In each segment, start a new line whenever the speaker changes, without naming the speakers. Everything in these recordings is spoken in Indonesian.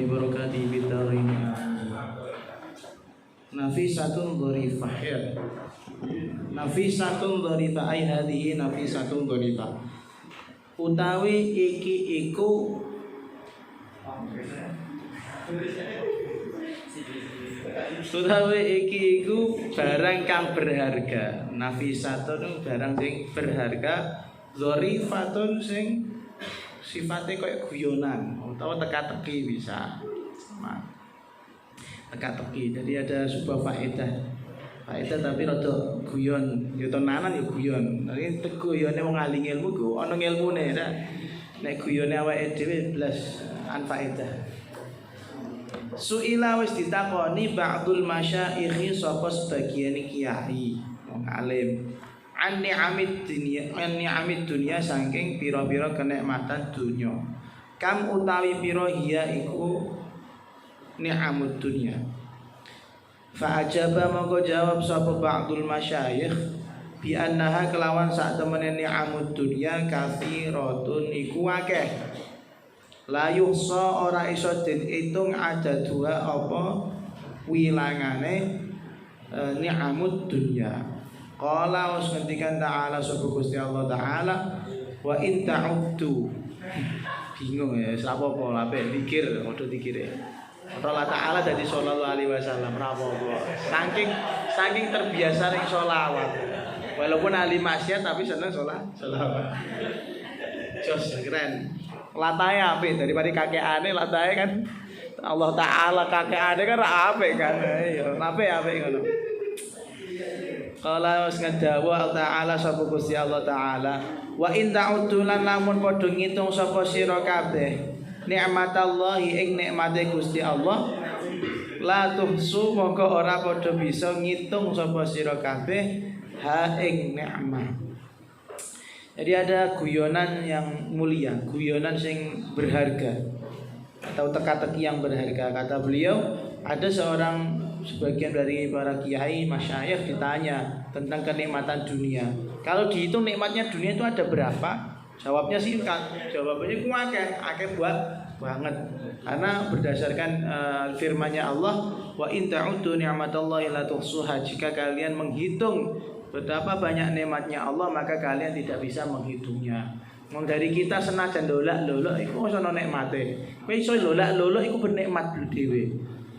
barakatihi bid-dharain. Nafisatun dharifah ya. Nafisatun dharifah ai hadhihi nafisatun dharifah. Utawi iki iku barang kang berharga. Nafisatun barang sing berharga, dharifatun sing sifatnya kayak guyonan atau teka-teki bisa. Teka-teki. Jadi ada sebuah faedah tapi rada guyon, ya tenanan ya guyon. Nek guyone wong ahli ilmu ku ana ilmune ta. Nek guyone awake dhewe blas anfaedah. Suila wis ditakoni ba'dul masyaikhi sapa sebagian kiai wong alim. An ni'amid dunya saking pira-pira kenikmatan dunya. Kam utawi pira hiya iku ni'amud dunya. Fa ajaba mongko jawab sapa ba'dul masyayikh bi annaha kelawan sak temene ni'amud dunya kathiratun iku akeh. La yuhsa ora iso diitung ada dua apa wilangane ni'amud dunya. Qala was ngendikan ta'ala sapa Gusti Allah taala wa in ta'uddu. Bingung ya apa-apa lape pikir padha dikire. Allah Ta'ala dari sallallahu alaihi wasallam rapopo. Saking terbiasa ning sholawat. Walaupun ahli maksiat tapi seneng sholawat. Jos keren. Latahe apik daripada kakekane latahe kan Allah Ta'ala kakekane kan apik kan. Ya apik ngono. Qala was ngadawa Ta'ala sapa Gusti Allah Ta'ala wa in ta'uddu lan lamun padha ngitung sapa sira kabeh nikmatallahi ing nikmate Gusti Allah la tuhsu mongko ora padha bisa ngitung sapa sira kabeh ha ing nikmat. Jadi ada guyonan yang mulia, guyonan sing berharga atau teka-teki yang berharga. Kata beliau, ada sebagian dari para kiai masyayikh ditanya tentang kenikmatan dunia. Kalau dihitung nikmatnya dunia itu ada berapa? Jawabnya singkat, jawabannya akeh banget. Karena berdasarkan firman-Nya Allah, wa in ta'uddu ni'matallahi la tuhsuha. Jika kalian menghitung betapa banyak nikmatnya Allah, maka kalian tidak bisa menghitungnya. Wong dari kita senajan lolak-lolok iku ora ono nikmate. Kowe iso lolak-lolok iku bernikmat dhewe.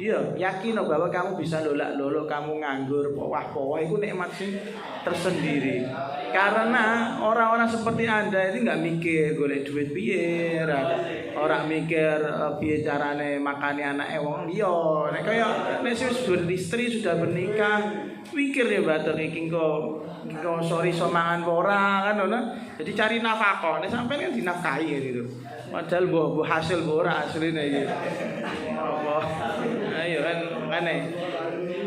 Iya, yakin bahwa kamu bisa lolak-lolok, kamu nganggur, powah-powah itu nikmat sing tersendiri. Karena orang-orang seperti Anda ini enggak mikir golek duit piye, ora mikir piye carane makani anake wong liya. Nek kaya nek wis beristri sudah bernikah, mikir ya batur iki engko sorry mangan ora kan ngono. Jadi cari nafkah. Nek sampean kan dinafkahi gitu. Padahal mbok hasil mbok ora asline iki. Apa? Ayo kan ngene.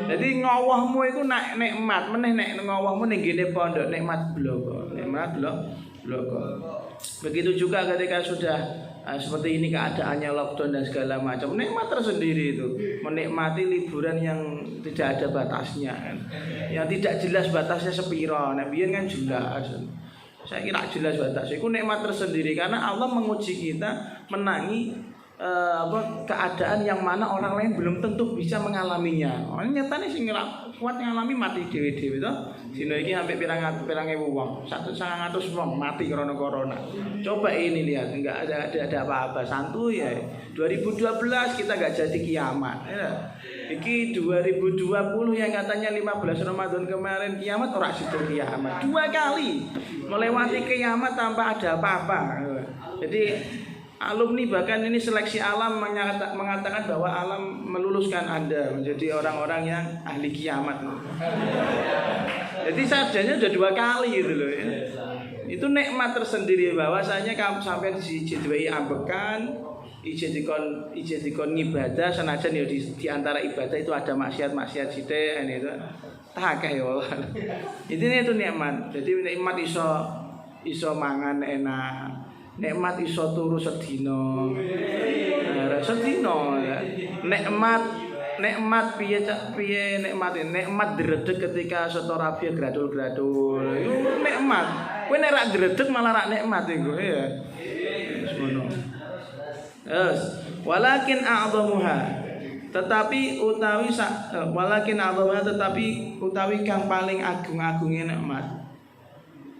Jadi ngawahmu iku nek nikmat, meneh nek ngawahmu ning ngene pondok nikmat bloko. Begitu juga ketika sudah seperti ini keadaannya lockdown dan segala macam, nikmat tersendiri itu. Menikmati liburan yang tidak ada batasnya kan. Yang tidak jelas batasnya sepiro. Nah, biyen kan jelas. Saya kira jelas batasnya. Itu nikmat tersendiri karena Allah menguji kita menangi keadaan yang mana orang lain belum tentu bisa mengalaminya. Nyatane sing kuat ngalami mati dhewe-dhewe to. Dina iki sampai pirang ewu wong, 1.900 wong mati karena corona. Coba ini lihat, enggak ada apa-apa, santuy ya. 2012 kita enggak jadi kiamat. Ya. Iki 2020 yang katanya 15 Ramadan kemarin kiamat ora situ kiamat. 2 kali melewati kiamat tanpa ada apa-apa. Jadi alumni bahkan ini seleksi alam mengatakan bahwa alam meluluskan Anda menjadi orang-orang yang ahli kiamat. Jadi sarjanya sudah 2 kali gitu loh ya. Itu nikmat tersendiri bahwasanya kamu sampai di JDWI ambekan, ijin dikon ibadah senajan ya di antara ibadah itu ada maksiat sithik itu. Akeh ya Allah. Intinya itu nikmat. Jadi nikmat iso mangan enak. Nikmat iso turu sedina. Sedina ya. Nikmat piye nikmat dredeg ketika setora piye gradul-gradul. Iku nikmat. Kowe nek ra dredeg malah ra nikmat iku ya. Wis ngono. Walakin a'dhamuha, tetapi utawi kang paling agung-agunge nikmat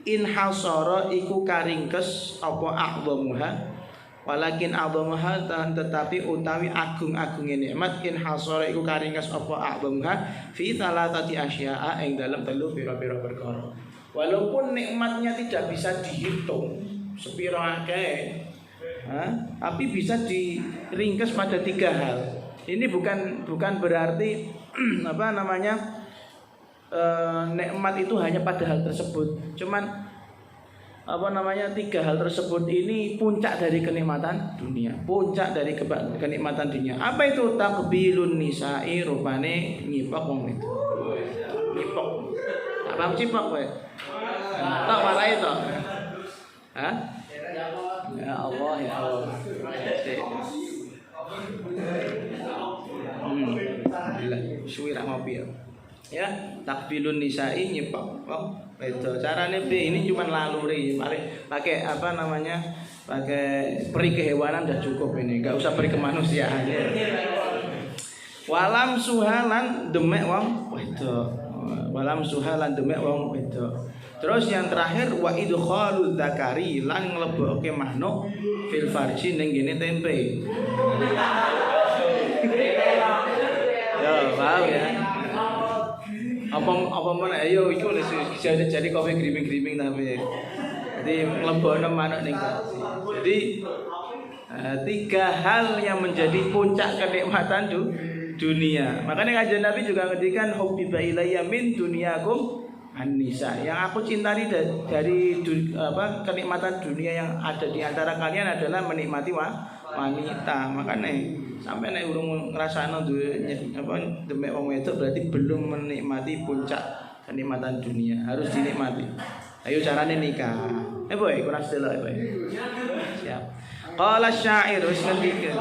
in hasara iku karingkes apa a'dhamuha. Walakin a'dhamuha, tetapi utawi agung-agunge nikmat in hasara iku karingkes apa a'dhamuha fi salatati asya'a ing dalem telu pira-pira perkara. Walaupun nikmatnya tidak bisa dihitung sepiro akeh, tapi bisa diringkas pada 3 hal. Ini bukan berarti nikmat itu hanya pada hal tersebut. Cuman 3 hal tersebut ini puncak dari kenikmatan dunia. Puncak dari kenikmatan dunia. Apa itu? Takbilun nisa'i, rupane nyipok wong itu. Nyipok. Apa cipok kowe? Tak warai to. Hah? Ya Allah, ya Allah. Alhamdulillah, suwi ra ngopi ya. Takbilun nisa'i nyipok. Oh, itu carane piye? Ini cuma laluri, pakai pakai peri kehewanan udah cukup ini, enggak usah peri kemanusiaan ya. Walam suhalan demek wong wedok. Walam suhalan demek wong wedok. Terus yang terakhir wa idkhalul dzakari lan nglebokke makhluk fil farji ning gene tempe. Ya, paham ya. Apa mana ayo iku jadi kopi griming-griming tapi. Jadi nglebokno manuk ning farji. Jadi 3 hal yang menjadi puncak kenikmatan dunia. Makanya kajian Nabi juga ngendikan hubbiba ilayya min dunyakum an-nisa. Yang aku cintai dari kenikmatan dunia yang ada di antara kalian adalah menikmati wanita. Makanya sampai nek urung ngrasakno demek wong wedok berarti belum menikmati puncak kenikmatan dunia. Harus dinikmati. Ayo carane nikah. Boy, kurang sedelok boy. Siap. Qala syair wis ngendike.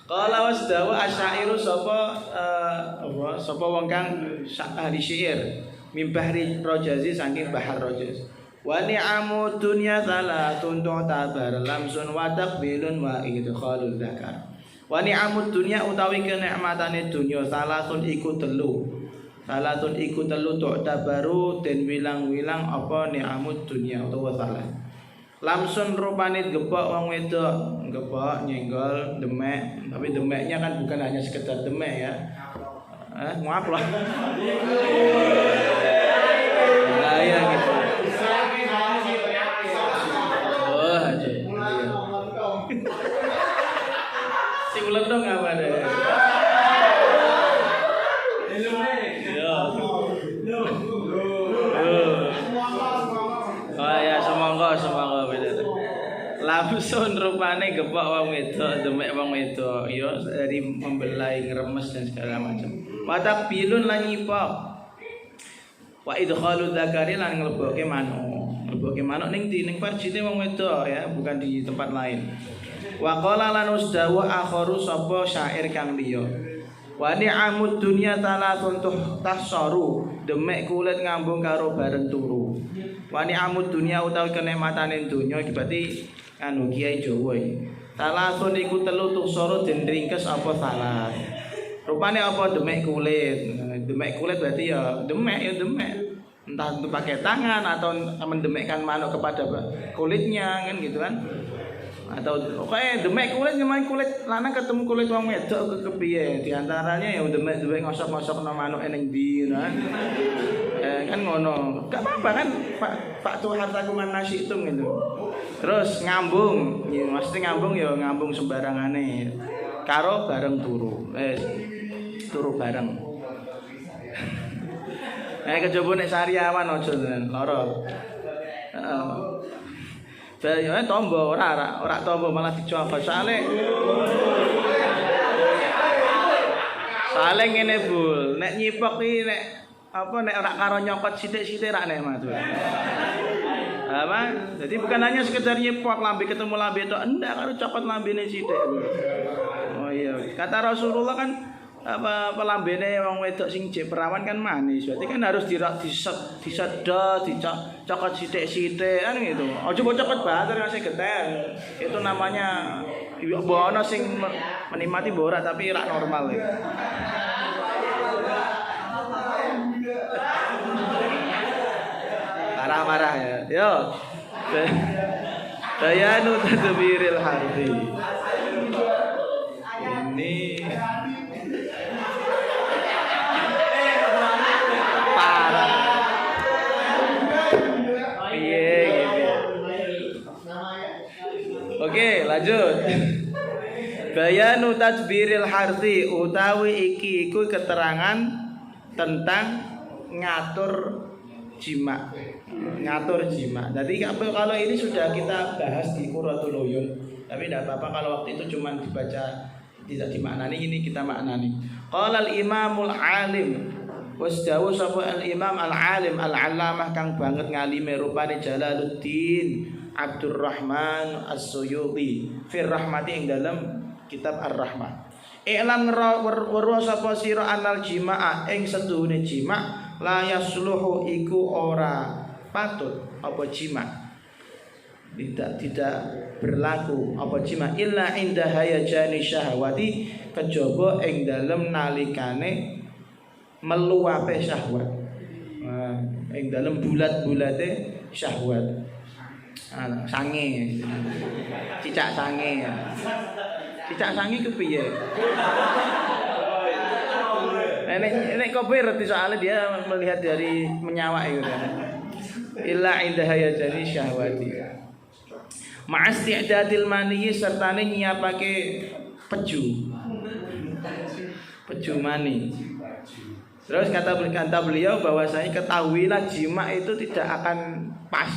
Qala wasdawa asyairu sapa wong kang ahli syair mimbahri rojazi saking bahar rojaz. Wa ni'amu dunya salatun tu'tabar lamsun wa taqbilun wa idkhalul dzakar. Wa ni'amu dunya utawi kenikmatane dunya salatun iku telu. Salatun iku telu tu'tabaru den wilang-wilang apa ni'amud dunya utawa salat. Lamsun rupane gebok wong wedok, gebok nyenggol demek, tapi demeknya kan bukan hanya sekedar demek ya. Maaf lah. Nah, ya gitu. Oh, aja. Si ulet dong apa deh? Oh ya, semoga beda. Lamsun rupane gebok wong wedok, demek wong wedok, yo dari membelai, ngeremes dan segala macam. Watak bilun lan nyipok. Wa idkhalul dzakari lan nglebokke manuk. Nglebokke manuk ning farjine wong wedok ya, bukan di tempat lain. Wa qala lan usdawa akharu sapa syair kang liya. Wa ni'amud dunya talatun tahsaru, demek kulit ngambung karo bareng turu. Wa ni'amud dunya utawi kenikmatane dunya iki berarti kiai Jawa iki. Talatun iku telu tuhsaru den ringkes apa salah. Rupane apa demek kulit. Demek kulit berarti ya demek. Entah itu pakai tangan atau mendemekkan manuk kepada kulitnya kan gitu kan. Atau demek kulit cuman kulit lanang ketemu kulit wong wedok kepiye? Di antaranya ya demek ngosok-ngosok manuk ning ndi kan. Kan ngono. Enggak apa-apa kan Pak tuh hartaku manasi itu gitu. Terus ngambung, ya maksudnya ngambung ya ngambung sembarangane. Karo bareng turu. Turu bareng. Kejaba nek sariawan aja tenan, lara. Heeh. Tombo ora tombo malah dicoba. Soale ngene bul, nek nyipok iki nek ora karo nyokot sithik-sithik rak nek matu. Jadi bukan hanya sekedar nyipok lambe ketemu lambe tok, enggak karo copot lambene sithik. Oh iya, kata Rasulullah kan apa lambene wong wedok sing jek perawan kan manis. Berarti kan harus disedot, dicokot sithik-sithik kan gitu. Aja mbok cokot banget ngasih geter. Itu namanya mbok ana sing menikmati borak tapi rak normal ya. Marah-marah ya. Yo. Bayanu tadbiril harfi. Ini parah. Iya gitu. Oke, lanjut. Bayanu tadbiril harfi utawi iki iku keterangan tentang ngatur jima. Ngatur jima. Jadi kalau ini sudah kita bahas di Qurratul Uyun, tapi tidak apa-apa kalau waktu itu cuma dibaca tidak dimaknani, ini kita maknani. Qala al-imamul alim wasdawu sapa al-imam al-alim al-allamah kang banget ngalime rupane Jalaluddin Abdurrahman As-Suyuti fir rahmati ing dalam kitab Ar-Rahmah. I'lam weruh sapa sira anal jima'a ing setuhune jima' la yasluhu iku ora patut apa jima tidak berlaku apa jima illa inda hayajani syahwati kejaba ing dalem nalikane meluape syahwat ing dalem bulat-bulate syahwat sange cicak sange ku piye nek kopi reti soalnya dia melihat dari menyawa itu kan illa indaha ya jadi syahwati ma'asti'dadil mani sertane nyiapake peju mani. Terus kata beliau bahwasanya ketahuilah jima itu tidak akan pas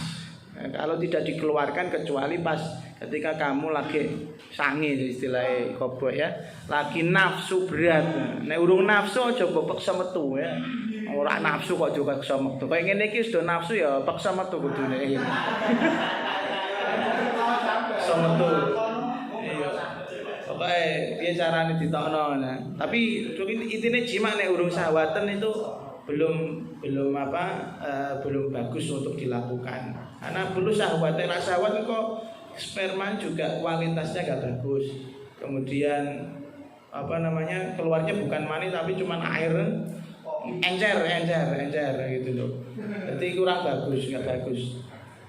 kalau tidak dikeluarkan kecuali pas ketika kamu lagi sange istilahnya kobok ya, lagi nafsu berat. Nek urung nafsu aja paksa metu ya. Ora nafsu kok juga paksa metu. Kayak ngene iki sudah nafsu ya paksa metu kudune. Paksa metu. Iya. Pokoke piye carane ditokno nah. Tapi intine jima nek urung syahwatan itu belum bagus untuk dilakukan. Karena perlu syahwat, nek syahwat kok sperma juga kualitasnya gak bagus. Kemudian keluarnya bukan mani tapi cuma air encer gitu loh. Jadi kurang bagus, nggak bagus.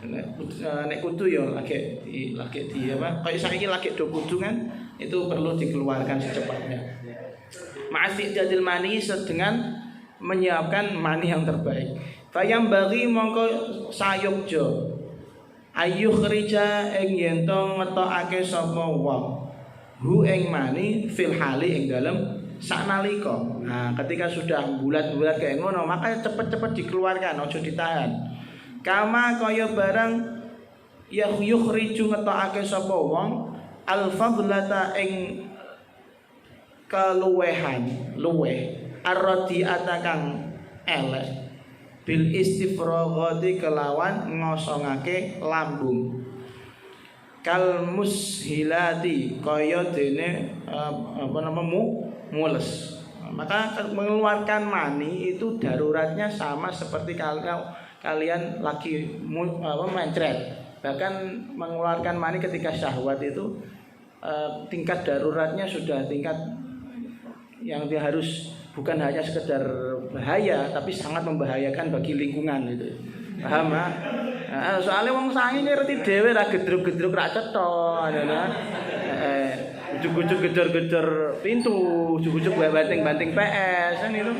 Nek kudu ya lagi kayak saiki lagi do kudu kan itu perlu dikeluarkan secepatnya. Ma'asti'dadil mani dengan menyiapkan mani yang terbaik. Fayam bagi mongko sayukjo ayuh kerja ing yen to ngetokake sapa wong hu ing mani fil hali ing dalem saknalika. Nah, ketika sudah bulat-bulat kayak ngono, maka cepet-cepet dikeluarkan, ojo ditahan. Kama kaya barang yukhriju ngetokake sapa wong al fadlata ing luweh ar-radi'ata kang elek bil istifraghati kelawan ngosongake lambung kal mushilati kaya dene mules. Maka mengeluarkan mani itu daruratnya sama seperti kalian lagi mencret. Bahkan mengeluarkan mani ketika syahwat itu tingkat daruratnya sudah tingkat yang dia harus bukan hanya sekedar bahaya tapi sangat membahayakan bagi lingkungan gitu. Paham ha? Nah, soalnya wong sangi ngerti dhewe ra gedruk-gedruk ra cetha ngono. Ujuk-ujuk gedor-gedor pintu, ujuk-ujuk banting-banting PS kan itu.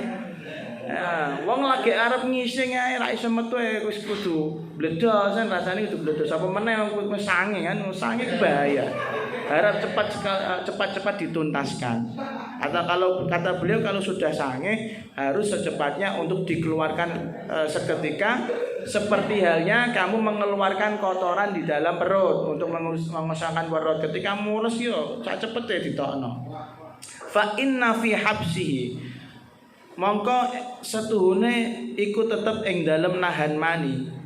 Nah, wong lagi arep ngising ae ra iso metu wis kudu bledos kan rasane kudu bledos apa meneh wong sange kan, sange bahaya. Harap cepat dituntaskan. Atau kalau kata beliau kalau sudah sange harus secepatnya untuk dikeluarkan seketika seperti halnya kamu mengeluarkan kotoran di dalam perut untuk mengosongkan perut. Ketika mulus yo sak cepete ditokno. Fa inna fi habsihi mongko setuhune iku tetep ing dalem nahan mani.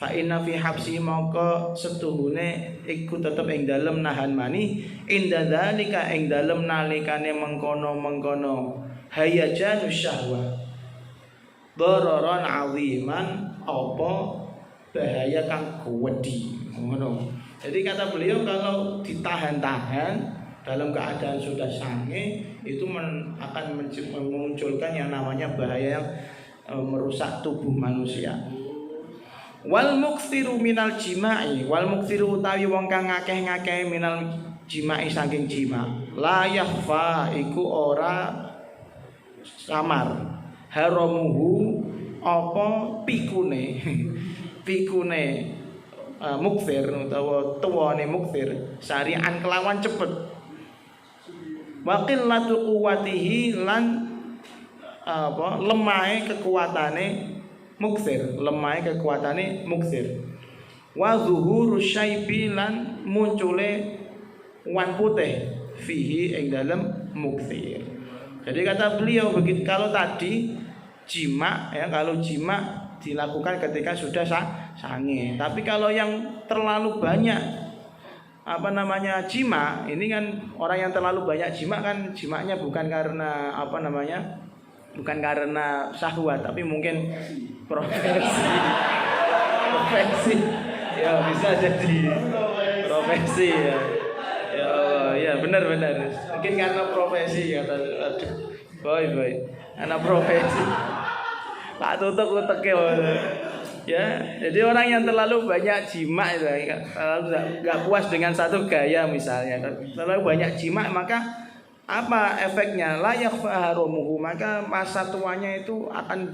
Fa inna fi habsi mongko setuhune iku tetep ing dalem nahan mani inda dzalika ing dalem nalikane mengkono hayajanus syahwah dararan aziman apa bahaya kang gede ngono. Jadi kata beliau kalau ditahan-tahan dalam keadaan sudah sange itu akan memunculkan yang namanya bahaya yang merusak tubuh manusia. Wal muksiru minal jima'i, wal muksiru utawi wong kang ngakeh-ngakeh minal jima'i saking jima. La yakhfa iku ora samar. Haramuhu apa pikune pikune mukfir utawa tuwane mukfir syari'an kelawan cepet. Wa qillatu quwwatihi lan lemahe kekuatane mukfir, lemahe kekuatane mukfir. Wa zuhuru syaibi lan muncule wan putih fihi ing dalem mukfir. Jadi kata beliau begitu kalau tadi jima ya, kalau jima dilakukan ketika sudah sange. Tapi kalau yang terlalu banyak jima, ini kan orang yang terlalu banyak jima kan jimaknya bukan karena bukan karena syahwat, tapi mungkin profesi ya, bisa jadi profesi ya. Ya benar mungkin karena profesi ya. Boy karena profesi tak tutup ya. Jadi orang yang terlalu banyak jima itu nggak puas dengan satu gaya misalnya, terlalu banyak jima, maka apa efeknya? Layak faharumuhu, maka masa tuanya itu akan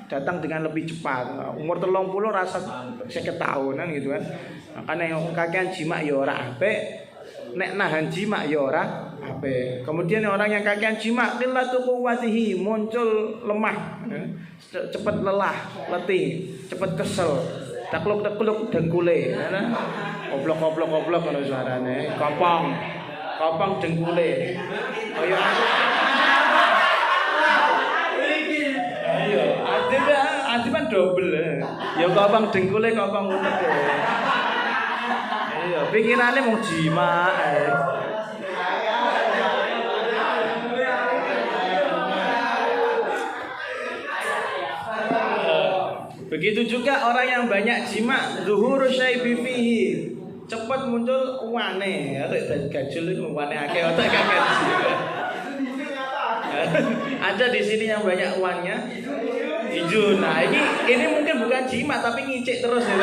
datang dengan lebih cepat. Umur 30 rasa 50 tahunan gitu kan. Makanya yang kakean jima ya ora apik, nek nahan jima ya ora apik. Kemudian orang yang kakean jima qillatu quwwatihi, muncul lemah, cepat lelah, letih, cepat kesel, takluk dengkule, goblok ngono suarane, kopong dengkule. Ayo adiban double. Ya kopong dengkule, kopong utek. Iya, pikirane mung jima. Begitu juga orang yang banyak jima, zuhuru syaibi fihi, cepat muncul uane. Ya gajul itu uane akeh otak kaget. Ada di sini yang banyak uannya hijau. Nah, ini mungkin bukan jima tapi ngicik terus ya.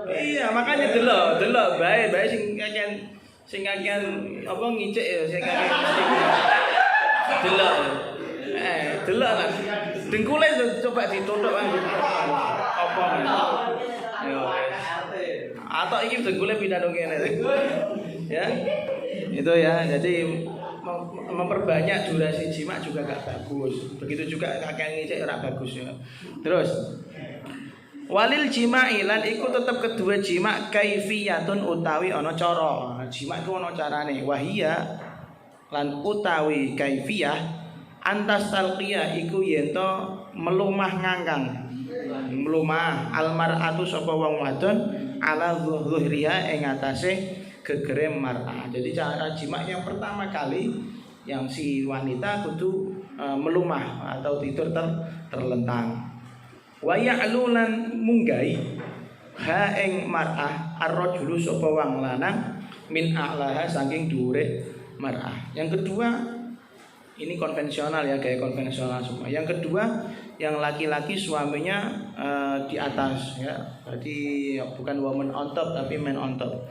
Iya, makanya delok bae sing kakean apa ngicik ya, sing kakean delok. Delok lah. Dengkule coba dituthuk apa. Yo. Atau iki dengkule pindah kene. Ya. Itu ya. Jadi memperbanyak durasi jima juga gak bagus. Begitu juga kakean ngicik ora bagus ya. Terus walil jima'i lan iku tetep kedua jima kaifiyatun utawi ana cara. Jima iku ana carane. Wahia lan utawi kaifiyah antas talqiyah iku yen to melumah ngangkang. Melumah almar'atu sapa wong wadon ala zuhriha ing atase gegere mar'ah. Jadi cara jima yang pertama kali yang si wanita kudu melumah atau tidur terlentang. Wa ya'lulan munggai ha ing mar'ah ar-rajulu sapa wong lanang min a'laha saking dhuwure mar'ah. Yang kedua ini konvensional ya, gaya konvensional semua. Yang kedua yang laki-laki suaminya di atas ya. Berarti bukan woman on top tapi man on top.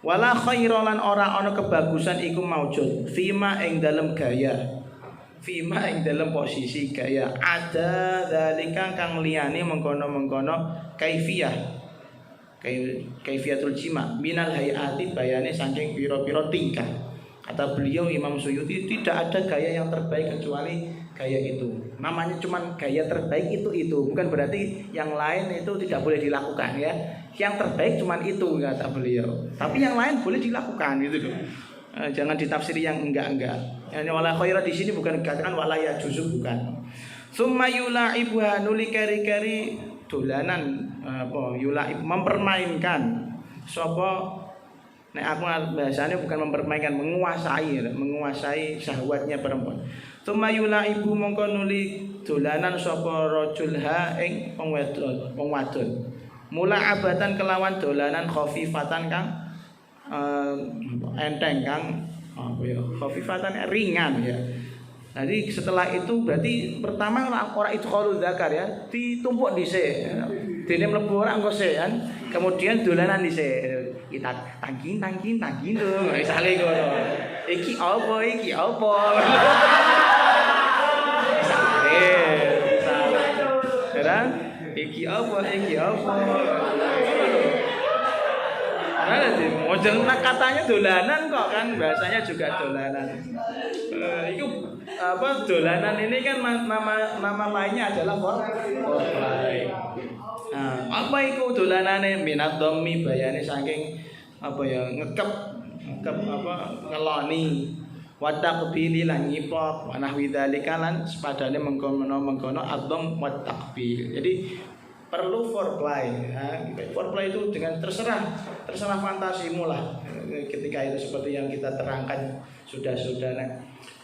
Wala khairalan ora ana kebagusan iku maujud fima ing dalem gaya. Fima ing dalam posisi gaya ada dalika kang liyane mengkono-mengkono kaifiyatul jima minal hayati bayane saking pira-pira tingkah. Kata beliau Imam Suyuti tidak ada gaya yang terbaik kecuali gaya itu. Namanya cuman gaya terbaik itu bukan berarti yang lain itu tidak boleh dilakukan ya. Yang terbaik cuman itu kata beliau. Tapi yang lain boleh dilakukan gitu loh. Jangan ditafsiri yang enggak. Yang wala khaira di sini bukan dikatakan wala ya juzuk bukan. Summa yulaibuha nuli kari-kari dolanan apa yulaib mempermainkan sapa nek aku bahasanya bukan mempermainkan menguasai syahwatnya perempuan. Tsumma yulaibu mongko nuli dolanan sapa rajulha ing wong wadon. Mula abatan kelawan dolanan khafifatan kang enteng kang apa ya khafifatan ringan ya. Jadi setelah itu berarti pertama orang itu kalau zakar ya ditumpuk dhisik. Dene mlebu ora engko kan. Kemudian dolanan dhisik. Kita tangkin lho. Misale ngono. Iki apa? Salah. Iki apa? Ada sih, model katanya dolanan kok kan bahasanya juga dolanan. Itu apa dolanan ini kan nama lainnya adalah foreplay. Nah, apa itu dolanane minat domi bayane saking apa ya ngekep apa ngeloni watak pilih lan nyipok wanah widalika lan sepadane mengkono adzam watak pilih. Jadi perlu foreplay. Foreplay itu dengan terserah fantasimu lah. Ketika itu seperti yang kita terangkan sudah. Nah,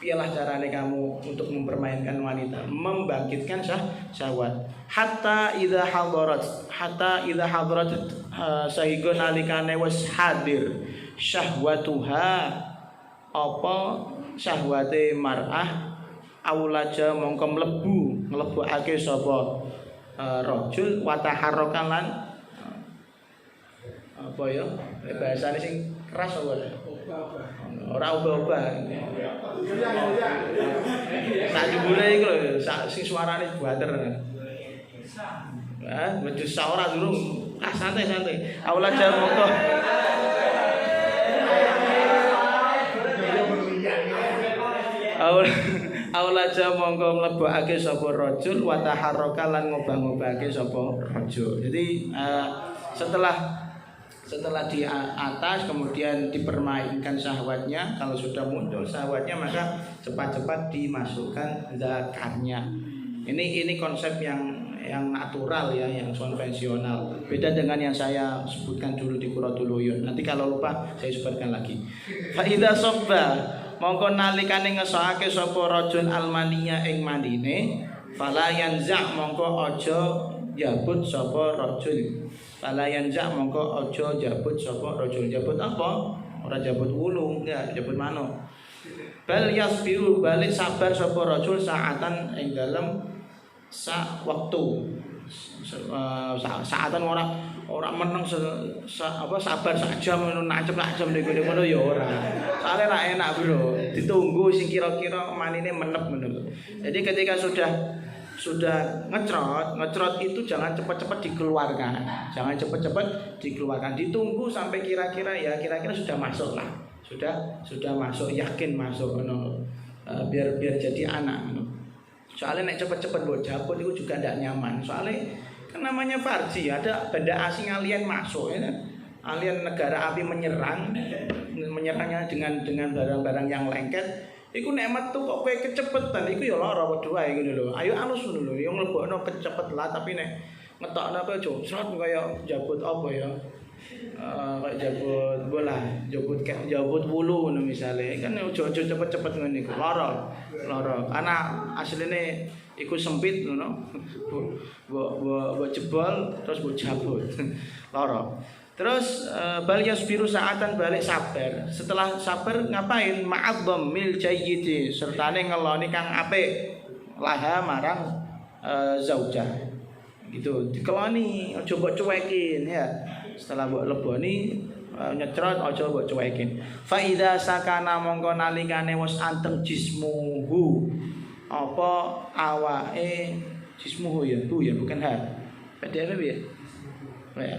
pialah caranya kamu untuk mempermainkan wanita, membangkitkan syahwat. Hatta idza hadarat sehingga nalikane wis hadir syahwatuha apa syahwate mar'ah aulaja mongko mlebokake sapa rajul wa taharrakan lan apa ya bahasane sing keras apa ora ubah-ubah sak jebule iku lho sing suarane buater wedhus ora durung santai aulaja mongko aulaja mongko mlebokake sapa rajul wa taharraka lan ngobah-ngobahake sapa rajul. Jadi setelah di atas kemudian dipermainkan syahwatnya, kalau sudah muncul syahwatnya maka cepat-cepat dimasukkan zakarnya. Ini konsep yang natural ya, yang konvensional. Beda dengan yang saya sebutkan dulu di Quratul Uyun. Nanti kalau lupa saya sebutkan lagi. Fa idza sabba mongko nalikane ngesake sapa rajul almaniya ing mandine fala yanza mongko aja jabut sapa rajul fala yanza mongko aja jabut sapa rajul. Jabut apa? Ora jabut wulu, enggak jabut mano. Bal yasbiru balik sabar sapa rajul saatan ing dalem sak waktu. Saatan ora meneng sabar sak jam nancep ngono ya ora. Soale ra enak, Bro. Ditunggu sing kira-kira manine menep ngono lho. Jadi ketika sudah ngecrot itu jangan cepat-cepat dikeluarkan. Ditunggu sampai kira-kira sudah masuk lah. Sudah masuk, yakin masuk ngono. Biar jadi anak ngono. Soalnya nek cepet-cepet buat jabut itu juga tidak nyaman. Soalnya kan namanya farji, ada benda asing alien masuk ya. Alien negara api menyerangnya dengan barang-barang yang lengket. Iku nek metu kok kowe kecepetan iku ya lara padha wae ngono lho. Ayo alus ngono lho, yo mlebokno kecepet lah tapi nek ngetokno kowe josrot kaya jabut apa ya. Kayak jabut bola, jabut wulu ngono misale. Kan ojo cepet-cepet ngene iku lara. Karena asline iku sempit ngono. Mbok jebol terus mbok jabut. Lara. Terus bal yasbiru saatan balik sabar. Setelah sabar ngapain? Ma'adzam mil jayyidi sertane ngeloni kang apik laha marang zaujah. Gitu. Dikeloni aja mbok cuekin ya. Setelah mbok leboni nyecrot aja mbok cuekin. Fa idza sakana mongko nalikane wis anteng jismuhu. Apa awake jismuhu ya? Bu ya bukan ha. PDF ya. Ya.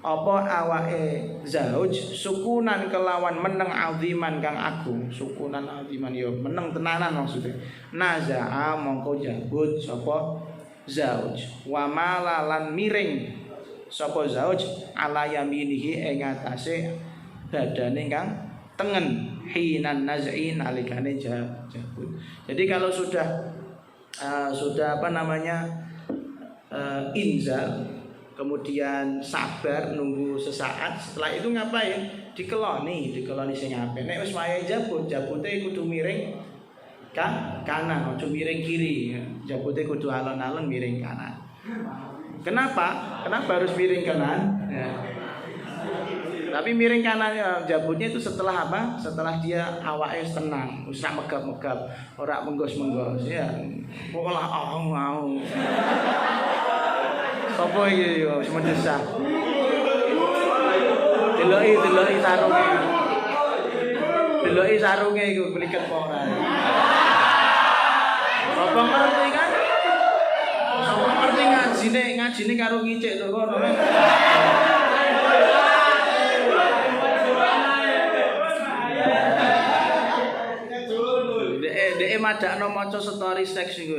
Apa awake zauj sukunan kelawan meneng aziman kang agung. Sukunan aziman ya meneng tenanan maksudnya. Nazaa mongko jabut sapa zauj wa malalan miring sapa zauj ala yaminihi ing atase badane kang tengen hinan naz'i nalikane jabut. Jadi kalau sudah apa namanya inzal, kemudian sabar nunggu sesaat, setelah itu ngapain? Dikeloni sing apik. Nek wis wayahe jabute kudu miring kanan, ojo miring kiri. Jabute kudu alon-alon miring kanan. Kenapa harus miring kanan? Ya. Tapi miring kanan jabutnya itu setelah apa? Setelah dia awake tenang, wis ra megap-megap, ora menggos-menggos ya. Pokoke mau. Sopo iki yo semedesah. Deloki sarunge. Deloki sarunge iku pliket apa ora. Apa ngerti kan? Apa ngerti ngajine karo ngicik to kono. Dek madakno maca story seks iku.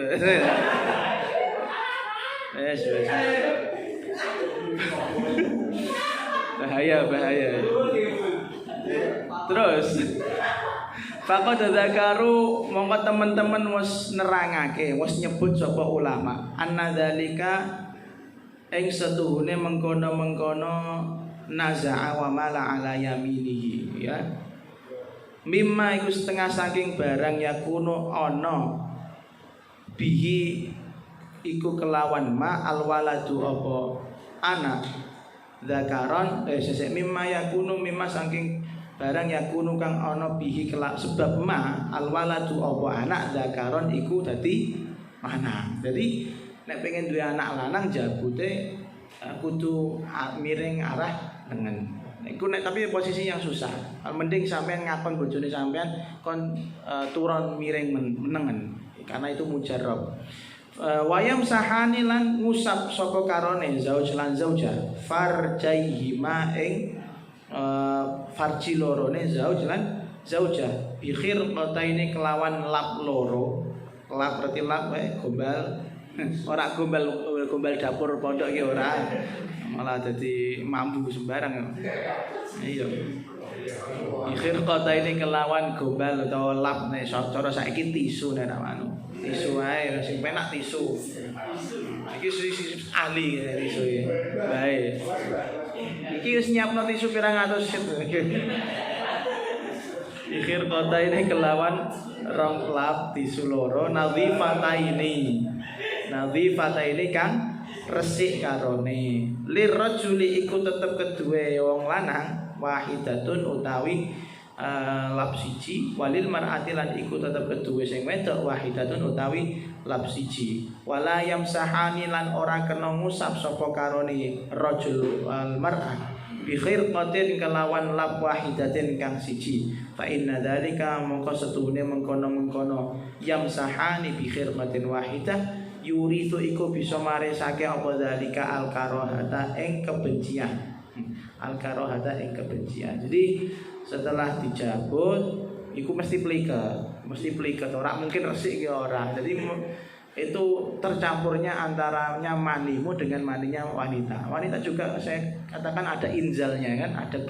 Wes. Bahaya. Terus faqad dzakaru mongko teman-teman wis nerangake, wis nyebut sapa ulama annadzalika ing setuhune mengkono-mengkono naza'a wa mala ala yaminihi ya. Mimma iku setengah saking barang yakunu ana bihi iku kelawan ma alwaladu apa anak zakaron sesek mimma yakunu mimma saking barang yakunu kang ana bihi sebab ma alwaladu apa anak zakaron iku dadi lanang. Jadi nek pengen duwe anak lanang jabute kudu miring arah tengen. Iku nek tapi posisi yang susah. Mending sampean ngakon bojone sampean kon turun miring menengen karena itu mujarrab. Wayam sahani lan ngusap saka karone zauj lan zauja farjaihima ing farji lorone zauj lan zauja bi khirqataini kelawan lap loro. Lap berarti lap gombal. Ora gombal dapur pondok iki ora. Malah dadi mambu sembarang. Iya. Khirqataini kelawan gombal utawa lap nek cara saiki tisu nek namanya. Tisu ae sing penak tisu. Iki ahli tisu iki. Bae. Iki wis nyiapno tisu pirang atus set. Khirqataini kelawan rong lap tisu loro nadhifataini kang resik karone lirrajuli iku tetep kedue wong lanang wahidatun utawi lap siji walil mar'ati lan iku tetep kedue sing wedok wahidatun utawi lap siji wala yamsahani lan ora kena ngusap sapa karone rajul al mar'ah bi khirqatin kelawan lap wahidatin kang siji fa inna dzalika mongko setuhune mengkono-mengkono yamsahani bi khirqatin wahidah yuritu iku bisa maresake apa dzalika al karahata ing kebencian. Al karahata ing kebencian. Jadi setelah dijabut iku mesti pliket ora mungkin resik ki ora. Jadi itu tercampurnya antaranya manimu dengan maninya wanita. Wanita juga saya katakan ada inzalnya kan, ada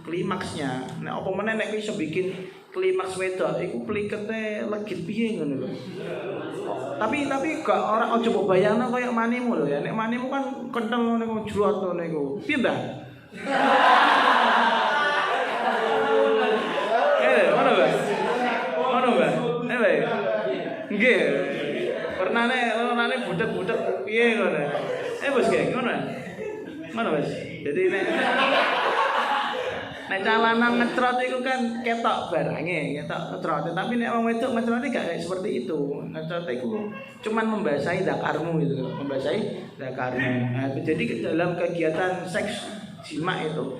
klimaksnya. Nah apa meneh nek iso bikin klimaks wedok iku plikete legit piye ngono lho. Tapi gak ora aja mbok bayangno kaya manimu lho ya. Nek manimu kan kenthel niku jrot ngono iku. Piye ta? Ngono Mbak. Nggih. Pernane budak-budak piye ngono. Bos geng ngono. Ngono Mas. Jadi nek calanan ngecrot itu kan ketok barange, ketok ngecrot. Tapi nek wong wedok ngecrote gak kayak seperti itu. Ngecrot itu cuman membasahi zakarmu gitu, membasahi zakarmu. Nah, jadi dalam kegiatan seks jima itu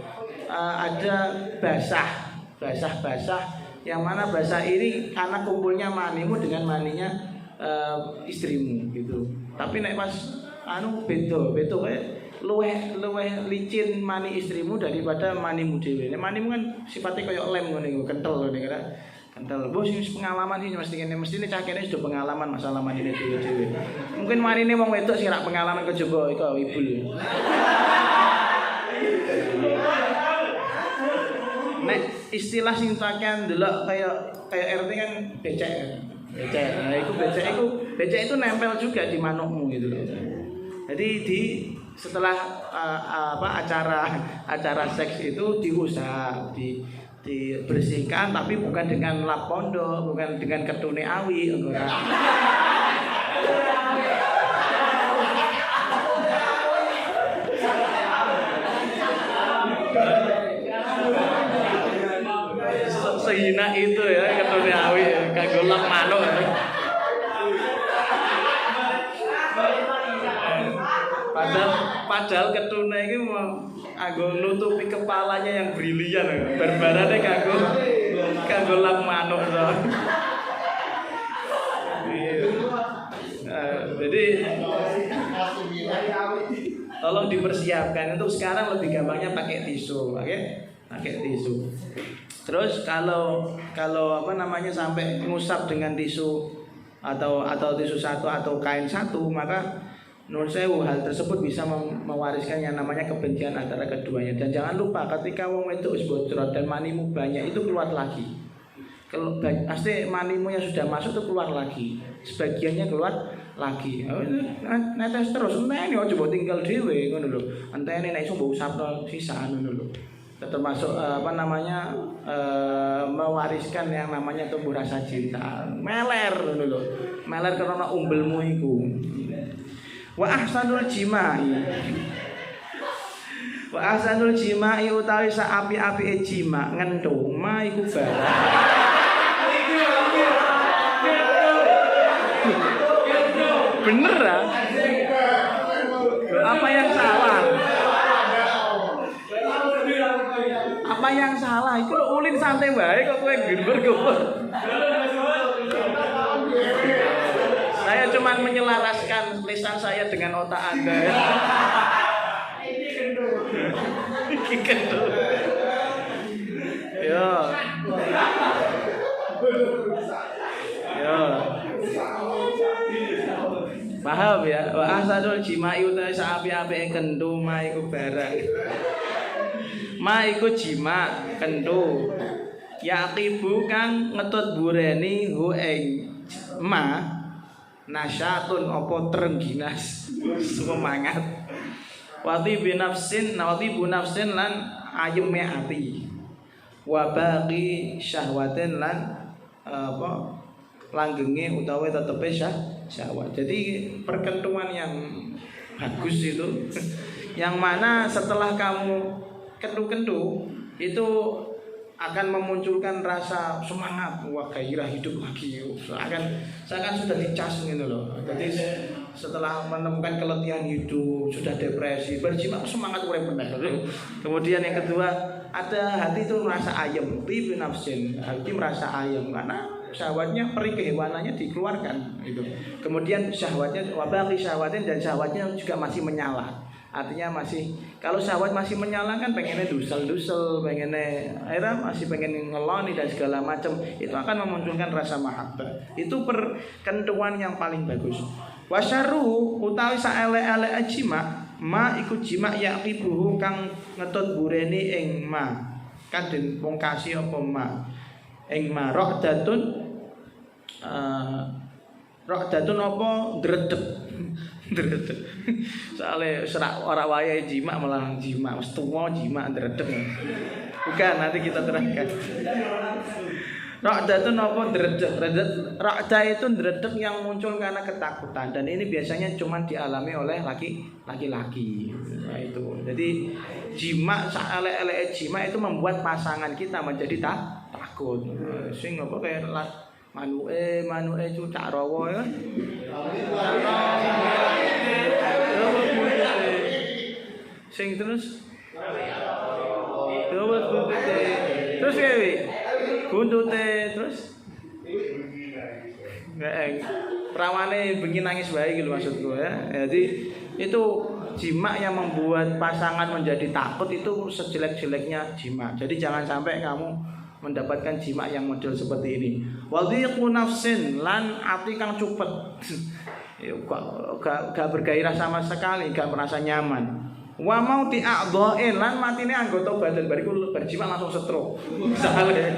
ada basah yang mana basah ini karena kumpulnya manimu dengan maninya istrimu gitu. Tapi nek pas beto kayak luweh licin mani istrimu daripada manimu dhewe. Nek manimu kan sifatnya kayak lem ngono iku, kental ngono kan. Kental. Bos sing pengalaman sih mestine cah kene sudah pengalaman masalah manine dhewe-dhewe. Mungkin manine wong wedok sing rak pengalaman kejaba iku ibu lho. Nek istilah sing takean delok kayak RT kan becek. Nah, becek itu nempel juga di manukmu gitu loh. Jadi setelah acara seks itu diusap, dibersihkan, tapi bukan dengan lap pondok, bukan dengan ketune awi, enggak. Sehina itu ya ketune awi kanggo lap manuk. Padahal ketune iki nganggo nutupi kepalanya yang brilian, barbarane kanggo lap manuk to. Jadi tolong dipersiapkan. Untuk sekarang lebih gampangnya pakai tisu, oke? Pakai tisu. Terus kalau sampai ngusap dengan tisu atau tisu satu atau kain satu, maka menurut saya hal tersebut bisa mewariskan yang namanya kebencian antara keduanya. Dan jangan lupa ketika wong itu bocor dan manimu banyak, itu keluar lagi. Kalau pasti manimu yang sudah masuk itu keluar lagi, sebagiannya keluar lagi. Netes terus, enteni coba tinggal dhewe ngono lho. Enteni nek iso mbok usapno sisaan ngono lho. Termasuk mewariskan yang namanya tumbuh rasa cinta. Meler ngono lho. Meler karena umbelmu iku. Wa ahsanul jima'i utawi sak api-apike jima ngentu ma iku barang. Bener ah? Apa yang salah? Apa yang salah? Itu ulin santai wae kok kowe gember-gember. Saya cuma menyelaraskan lisan saya dengan otak Anda. Iki kendul. Yo. Paham ya? Wa ahsanul jima'i utawi sapi-apike kendu ma iku barang. Ma iku jima kendu. Yaqibu kang ngetut bureni hu ing ma nasyatun apa terengginas semangat. Wati binafsin lan ayeme ati. Wa baqi syahwatin lan langgenge utawa tetepe syahwat. Jadi perkentuan yang bagus itu yang mana setelah kamu kentu-kentu itu akan memunculkan rasa semangat, wah gairah hidup lagi. Seakan sudah dicas gitu loh. Jadi setelah menemukan keletihan hidup, sudah depresi, berjimat semangat urip bener. Kemudian yang kedua, ada hati itu merasa ayem, tibi nafsin, hati merasa ayem karena syahwatnya, peri kehewanannya dikeluarkan gitu. Kemudian syahwatnya wabaki syahwatin, dan syahwatnya juga masih menyala. Artinya masih, kalau syahwat masih menyala kan pengennya dusel-dusel, pengennya akhirnya masih pengen ngeloni dan segala macam. Itu akan memunculkan rasa mahabbah. Itu perkentuan yang paling bagus. Wasyaru utawi saele-ele jima ma iku jima yaqibuhu kang ngetut bureni ing ma. Kan den pungkasi apa ma? Ing ma raqdatun apa dredeg. Dredeg. Soale serak ora wayahe jima malah jima wis tuwa jima dredeg. Bukan, nanti kita terangkan. Raqdatun apa dredeg. Raqda itu dredeg yang muncul karena ketakutan, dan ini biasanya cuma dialami oleh laki-laki. Nah itu. Jadi jima saele-ele jima itu membuat pasangan kita menjadi takut. Sing apa kayak manuke cucak rawa ya. Sing terus terus kayak buntute terus perawane bengi nangis bae gitu maksudku ya. Jadi itu jima yang membuat pasangan menjadi takut, itu sejelek-jeleknya jima. Jadi jangan sampai kamu mendapatkan jima yang model seperti ini. Wadhiqu nafsin lan ati kang cupet. Gak bergairah sama sekali, gak merasa nyaman. Wa mauti a'dha'in lan matine anggota badan bariku berjimat langsung stroke. Misalnya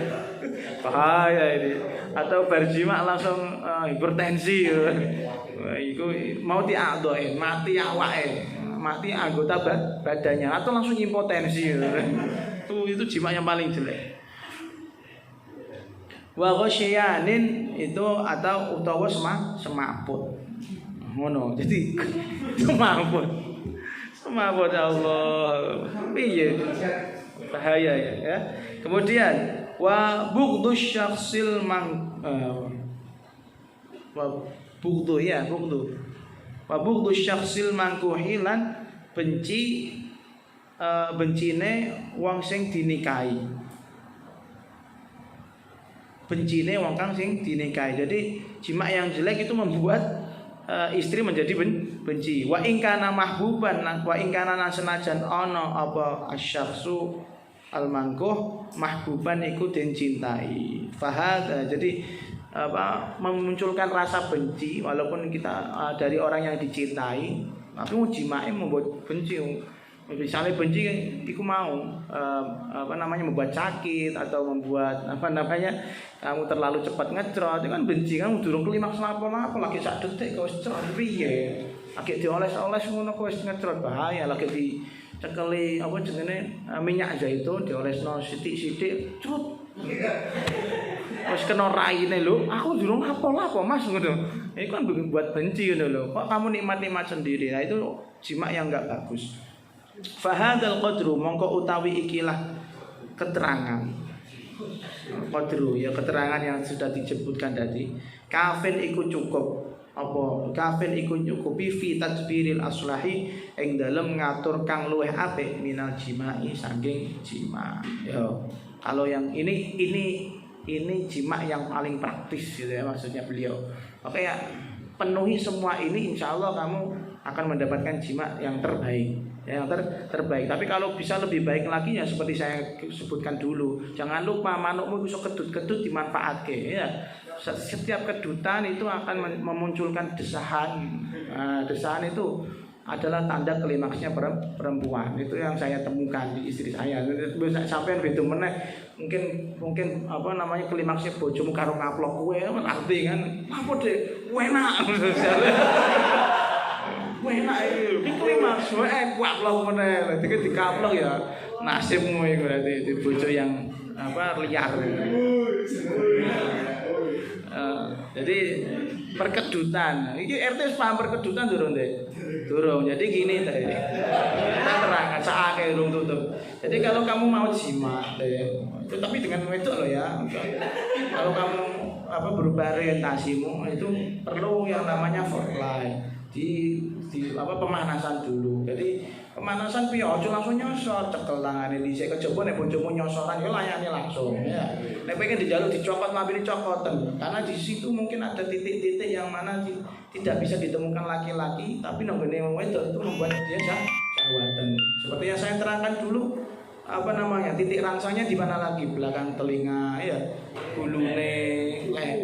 bahaya ini atau berjimat langsung hipertensi. Iku mauti a'dha'in, mati awake, mati anggota badannya atau langsung impotensi. Itu jimat yang paling jelek. Wa ghasyanin itu atau utawa semaput. Ngono. Jadi semaput. Semaput Allah. Piye? Bahaya ya. Kemudian wa bughdus syakhsil wa bughdhu ya, bughdhu. Wa bughdus syakhsil mangkuhilan bencine wong sing dinikahi. Bencine wong kang sing dinikahi. Jadi jima yang jelek itu membuat istri menjadi benci. Wa in kana mahbuban wa in kana senajan ana apa asyakhsu al-mangkuh mahbuban iku den cintai. Fahad jadi memunculkan rasa benci walaupun kita dari orang yang dicintai, tapi jimae membuat benci. Misalnya benci iku mau membuat sakit atau membuat kamu terlalu cepat ngecrot, itu kan benci, kamu durung klimaks apa-apa lagi sak detik kau cerot piye. Lagi dioles-oles ngono kau ngecrot bahaya, lagi dicekeli minyak zaitun diolesno sithik-sithik crut. Wis kena raine lho, aku durung apa-apa Mas ngono. Itu kan buat benci ngono lho. Kok kamu nikmat-nikmat sendiri. Nah itu jima yang enggak bagus. Fahadal qadru mongko utawi ikilah keterangan qadru ya, keterangan yang sudah disebutkan tadi. Kafin iku cukup apa? Kafin iku nyukupi fi tadbiril aslahi ing dalem ngatur kang luweh apik minal jima'i saking jima. Yo, kalau yang ini jima yang paling praktis gitu ya maksudnya beliau. Oke ya, penuhi semua ini insya Allah kamu akan mendapatkan jima yang terbaik. Yang terbaik. Tapi kalau bisa lebih baik lagi ya seperti saya sebutkan dulu. Jangan lupa manukmu bisa kedut-kedut dimanfaatkan ya. Setiap kedutan itu akan memunculkan desahan. Desahan itu adalah tanda klimaksnya perempuan. Itu yang saya temukan di istri saya. Sampai begitu meneh mungkin klimaksnya bojomu karo ngaplok kowe arti kan. Apa deh? Enak. Enak iki klimaks wae ngaplok meneh. Dadi dikaplok ya nasibmu iku berarti di bojo yang liar. Jadi perkedutan. Iki RT paham perkedutan durung, Dek? Durung. Jadi gini, Dek. Kita terangkan saake urung tutup. Jadi kalau kamu mau jima, Dek, tapi dengan wedok loh ya. Kalau kamu berubah orientasimu itu perlu yang namanya foreplay. Di pemanasan dulu. Jadi pemanasan piye aja langsung nyosor, cekel tangane dhisik kejaba nek bojomu nyosoran ya layani langsung ya. Nek pengen dijaluk dicokot mampir cokoten. Karena di situ mungkin ada titik-titik yang mana tidak bisa ditemukan laki-laki, tapi nang gone wedok itu membuat dia syahwatan. Seperti yang saya terangkan dulu, titik rangsangnya di mana lagi? Belakang telinga ya, gulune,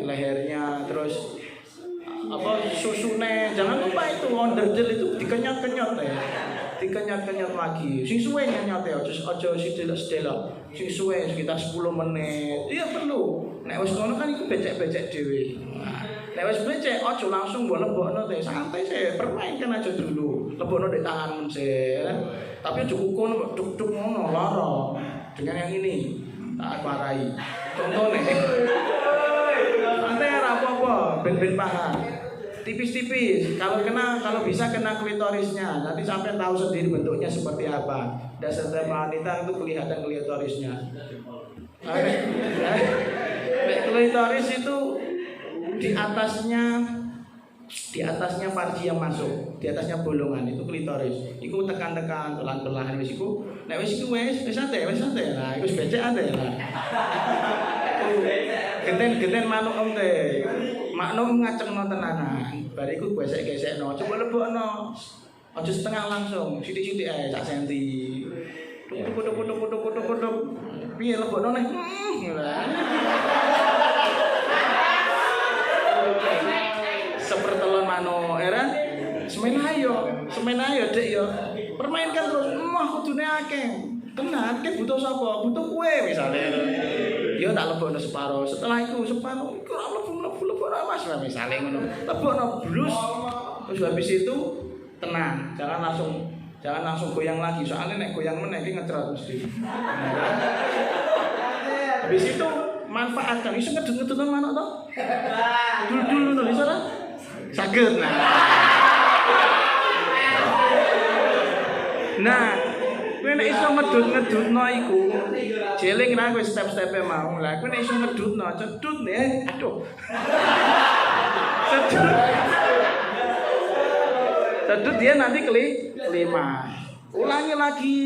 lehernya, terus susune. Jangan lupa itu onderdel itu dikenyot-kenyot ya. Dikenyot-kenyot lagi. Sing suwe nyanyot ya, aja sedelok-sedelok. Sing suwe sekitar 10 menit. Iya perlu. Nek wis ngono kan iku becek-becek dhewe. Nek wis becek aja langsung mbok lebokno teh. Santai sih, permainkan aja dulu. Lebokno di tanganmu sih. Tapi aja kukun duk-duk ngono lara. Dengan yang ini tak warai. Contohnya santai ora apa-apa, ben-ben paham. Tipis-tipis, kalau bisa kena klitorisnya. Nanti sampai tahu sendiri bentuknya seperti apa. Dan setiap wanita itu kelihatan klitorisnya. Klitoris itu di atasnya farji yang masuk, di atasnya bolongan itu klitoris. Iku tekan-tekan, pelan-pelan wis iku. Nek wis iku wis santai. Nah, iku becek ate lah. Genten manuk teh. Maknum ngacengno tenanan. Bar iku gesek-gesekno, coba lebokno. Aja setengah langsung, sithik-sithik ae sak senti. Kutuk. Piye lebokno nek? Sepertelon manuk, era. Semen ayo Dek yo. Permainkan terus, mah kudune akeh. Tenan ki butuh sapa? Butuh kowe misale. Ya tak lebokno separo. Setelah iku separo iku ora mlebu ora Mas misale ngono. Lebokno blus. Terus habis itu tenang, jangan langsung goyang lagi. Soalnya nek goyang meneh iki ngedrat mesti. Habis itu manfaatkan iso ngedut-ngedut manuk to? Dul-dul ngono iso ta? Saged. Nah, kowe nek iso ngedut-ngedutno iku, jeling ra kowe step-stepe mau. Lah kowe nek iso ngedutno, cedut nih. Aduh. Cedut dia nanti kelima. Ulangi lagi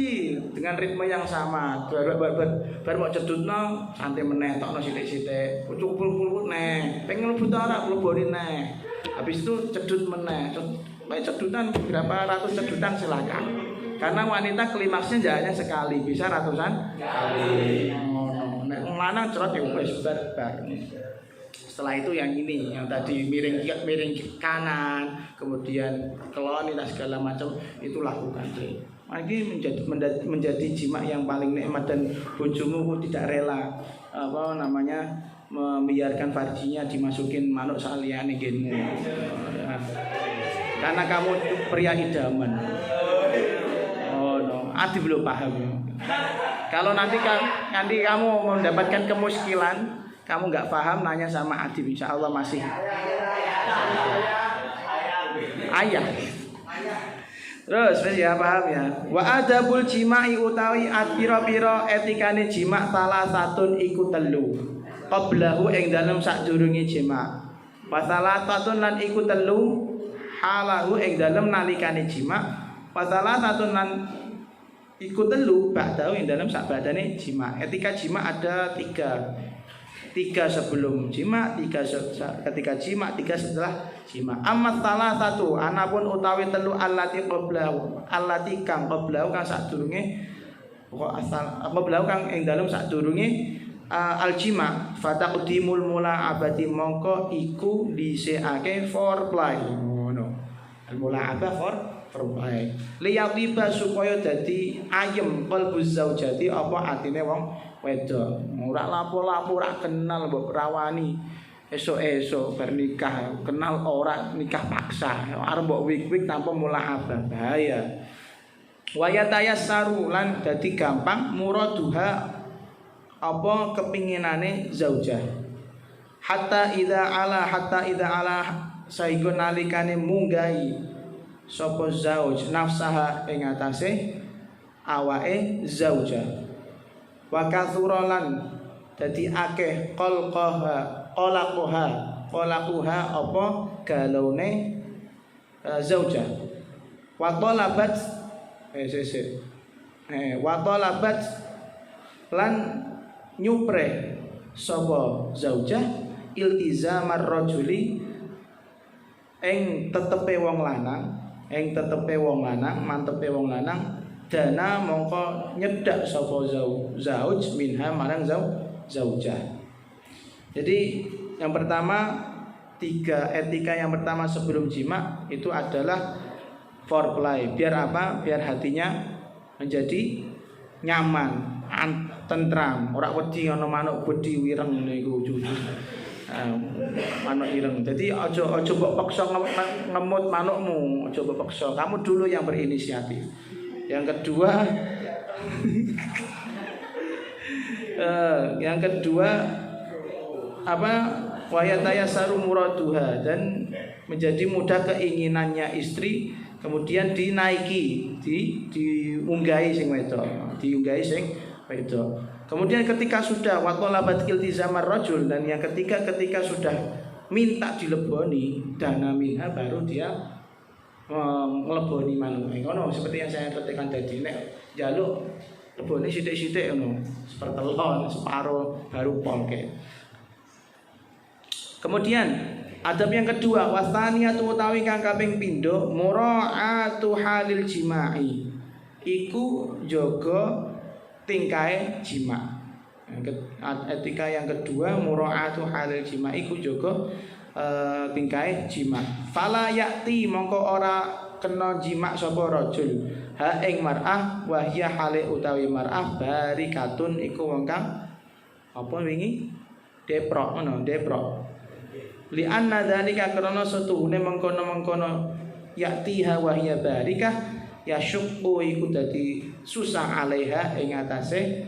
dengan ritme yang sama. Bar mau cedutno santai meneh, tokno sithik-sithik. Cukup neh. Pengen mlebu ora mleboni neh. Habis itu cedut meneh. Cedutan berapa ratus cedutan silakan. Karena wanita klimaksnya hanya sekali, bisa ratusan kali. Nek lanang cerot ya wis bar. Setelah itu yang ini, yang tadi miring kanan, kemudian keloni dan segala macam itu lakukan. Lagi menjadi jima yang paling nikmat dan bojomu tidak rela membiarkan farjinya dimasukin manuk saliyane gini. Karena kamu pria idaman. Adi belum paham. Kalau nanti kamu mendapatkan kemuskilan, kamu nggak paham, nanya sama Adi, insya Allah masih ayah. Terus ya paham ya. Wa adabul jima'i utawi pira-pira etikane jima salah satun iku telu. Qablahu ing dalem sadurunge jima. Wa salah satun lan iku telu halahu ing dalem nalikane jima. Wa salah satun lan iku telu ba'dahu ing dalam sakbadane jima. Etika jima ada tiga sebelum jima, tiga ketika jima, tiga setelah jima. Amat salah satu anapun utawi telu allati kang qablahu kang sadurunge qablahu kang ing dalam sadurunge al jima fataqdimul mula'abati mongko iku dhisikake foreplay ngono. Al mula'abah foreplay liyatiba supaya dadi ayem qalbu zaujati apa atine wong wedok. Ora lapo-lapo ora kenal mbok rawani esuk-esuk bar nikah kenal ora nikah paksa arep mbok wik-wik tanpa mula'abah bahaya. Waya tayassaru lan dadi gampang muraduha apa kepinginane zaujah. Hatta idza ala saigo nalikane munggahi sapa zauj nafsaha ing atase awake zaujah. Wa kathuralan dadi akeh qalaquha apa galaune zaujah. Wa talabat wa talabat lan nyupre sapa zaujah iltizamar rajuli ing tetepe wong lanang mantepe wong lanang dana mongko nyedak sapa zauj minha marang zaujah. Jadi yang pertama etika yang pertama sebelum jima itu adalah foreplay. Biar apa? Biar hatinya menjadi nyaman, tentram, ora wedi ana manuk wedi wireng niku jujur. Manuk ireng. Jadi aja mbok paksa ngemut manukmu, aja mbok paksa. Kamu dulu yang berinisiatif. Yang kedua wayataya saru muraduha dan menjadi mudah keinginannya istri kemudian dinaiki diunggahi sing wedok kemudian ketika sudah watolabat iltizamar rajul dan yang ketika sudah minta dileboni dana minha baru dia ngeleboni manuk ngono seperti yang saya ketikkan tadi nek njaluk lebone sithik-sithik ngono sepertelon separo baru polke. Kemudian adab yang kedua wasaniyatu utawi kang kaping pindho mura'atu halil jima'i iku jaga tingkae jima. Etika yang kedua mura'atu halil jima'i iku jaga tingkae jima. Fala yakti mongko ora kena jima sapa rajul ha ing mar'ah wa hiya hale utawi mar'ah barikatun iku wong kang apa wingi deprok ngono deprok li anna dzalika karena setuhune mengkono-mengkono yatiha wa hiya barikah ya syuqqu iku dadi susah alaiha ing atase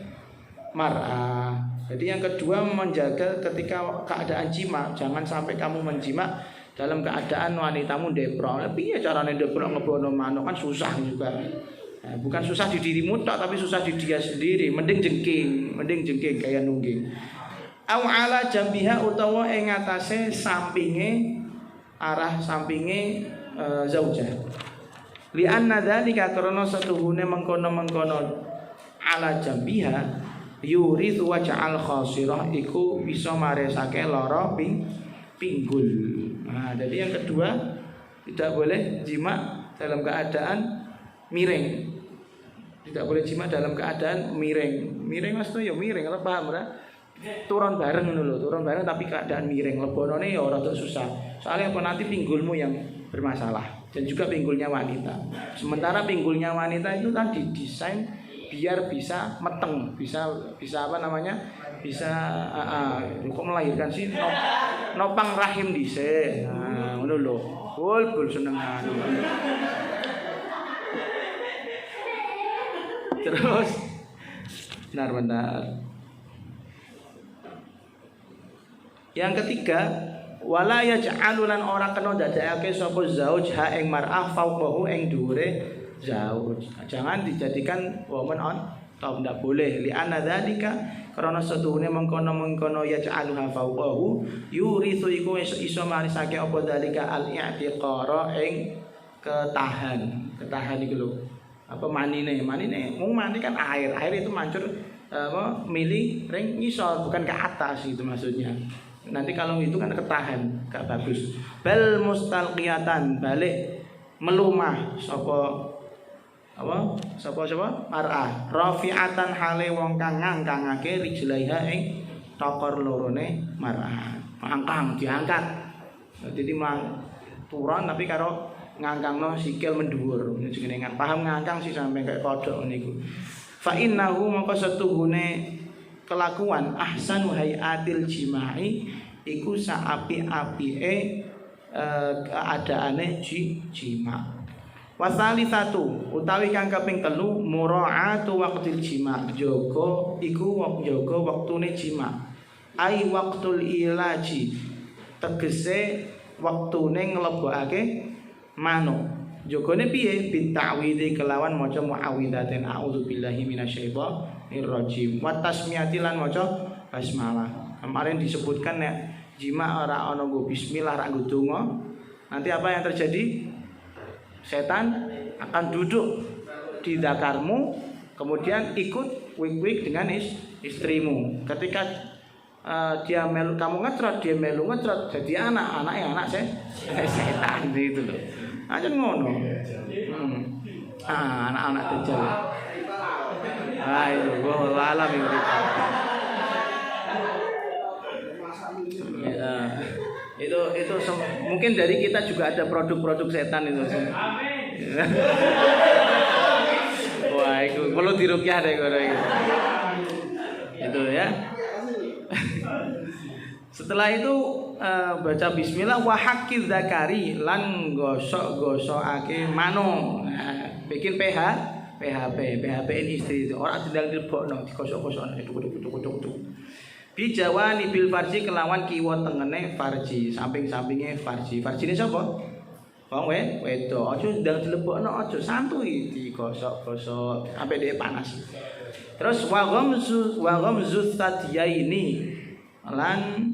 mar'ah. Jadi yang kedua menjaga ketika keadaan jima, jangan sampai kamu menjima dalam keadaan wanitamu deprok. Piye carane deprok ngebono manuk kan susah juga. Nah, bukan susah di dirimu tapi susah di dia sendiri. Mending jengking kayak nungging. Au ala jambiha utawa ing atase sampinge arah sampinge zaujah. Li anna dzalika karena satuhune mengkono-mengkono ala jambiha yurithu waja'al khasirah iku bisa maresake lara pinggul. Nah, jadi yang kedua tidak boleh jima dalam keadaan miring. Tidak boleh jima dalam keadaan miring. Miring Mas ya miring, kalau paham ora? Turun bareng ngono lho, turun bareng tapi keadaan miring. Lebonone ya ora susah. Soalnya apa nanti pinggulmu yang bermasalah dan juga pinggulnya wanita. Sementara pinggulnya wanita itu kan didesain biar bisa meteng, bisa apa namanya? Bisa kok melahirkan sih nopang rahim dhisik. Nah, ngono lho. Bul senengan. Terus benar. Yang ketiga, wala yaj'alu lan ora kena dadekake sapa zauj ha ing mar'ah fawqahu ing dhuwure zauj. Jangan dijadikan woman on top, tidak boleh. Li anna dzalika karena setuhune mengkono yaj'aluha fawqahu yurithu iku iso marisake apa dzalika al-i'tiqara ing ketahan iku lho. Apa manine mung mani kan air itu mancur mili ring ngisor bukan ke atas itu maksudnya. Nanti kalau itu kan ketahan gak bagus. Bal mustalqiyatan balik melumah sapa mar'ah rafi'atan hale wong kang ngangkangake rijlaiha ing tokor lorone mar'ah. Angkang diangkat. Jadi turun tapi karo ngangkangno sikil mendhuwur. Jenengan paham ngangkang sih sampai kayak kodhok niku. Fa innahu maka setuhune kelakuan ahsanu hayatil jima'i iku saapi-apike keadaane jima. Wasali satu utawi kang kaping telu muraatu waqtil jima jaga iku jaga wektune jima ai waqtul ilaji tegese wektune nglebokake manuk jagane piye bitawidi kelawan maca muawwidatin a'udzubillahi minasyaitonir rajim wa tasmiyati lan maca basmalah. Kemarin disebutkan nek jima ora ana nggo bismillah ra nggo donga nanti apa yang terjadi? Setan akan duduk di dakarmu kemudian ikut wik-wik dengan istrimu. Ketika dia melu kamu ngetrot, dia melu ngetrot, jadi anak setan itu loh. Aja ngono. Anak-anak dajjal. Ayo, wallahu alam itu mungkin dari kita juga ada produk-produk setan itu. Wah, itu perlu diruqyah deh kalau itu ya. Setelah itu baca bismillah wa haqqi zakari lan gosok-gosokake manuk. Bikin PHP istri itu orang sedang dilebokno digosok-gosokno duduk. Bijawani bil farji kelawan kiwa tengene farji, samping-sampinge farji. Farjine sapa? Wong wedok. Aja ndang dilebokno, aja santuy digosok-gosok sampai dia panas. Terus wa ghamzu tadiyaini lan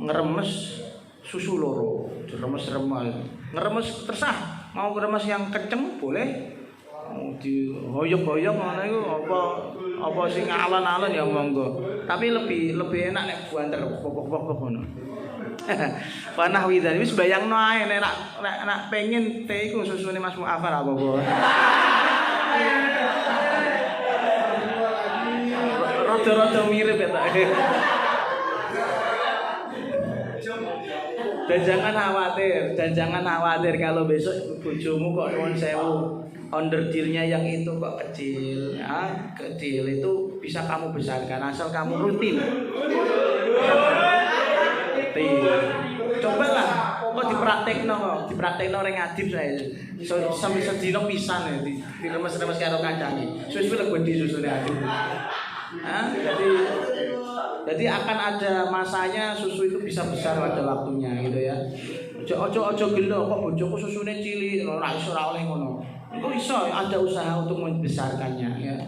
ngeremes susu loro, diremes-remes. Ngeremes tersah, mau ngeremes yang kenceng boleh. Dihoyok-hoyok ngono iku apa sing alon-alon ya monggo. Tapi lebih enak nek buanter pok-pok ngono. Panah widan wis bayangno ae nek pengen teh iku susune Mas Muafar apa-apa. Rada-rada mirip ya tak. Dan jangan khawatir kalau besok bojomu kok nuwun sewu onderdilnya yang itu kok kecil. Ya, kecil itu bisa kamu besarkan asal kamu rutin. Cobalah kok dipraktekno ring adib saya. Sampai sedino pisan ya diremes-remes karo kancane. Suwe-suwe legodi susune adib. Jadi akan ada masanya susu itu bisa besar pada waktunya gitu ya. Ojo gelo kok bojoku susune cilik ora iso ora oleh ngono. Engko iso ada usaha untuk membesarkannya ya.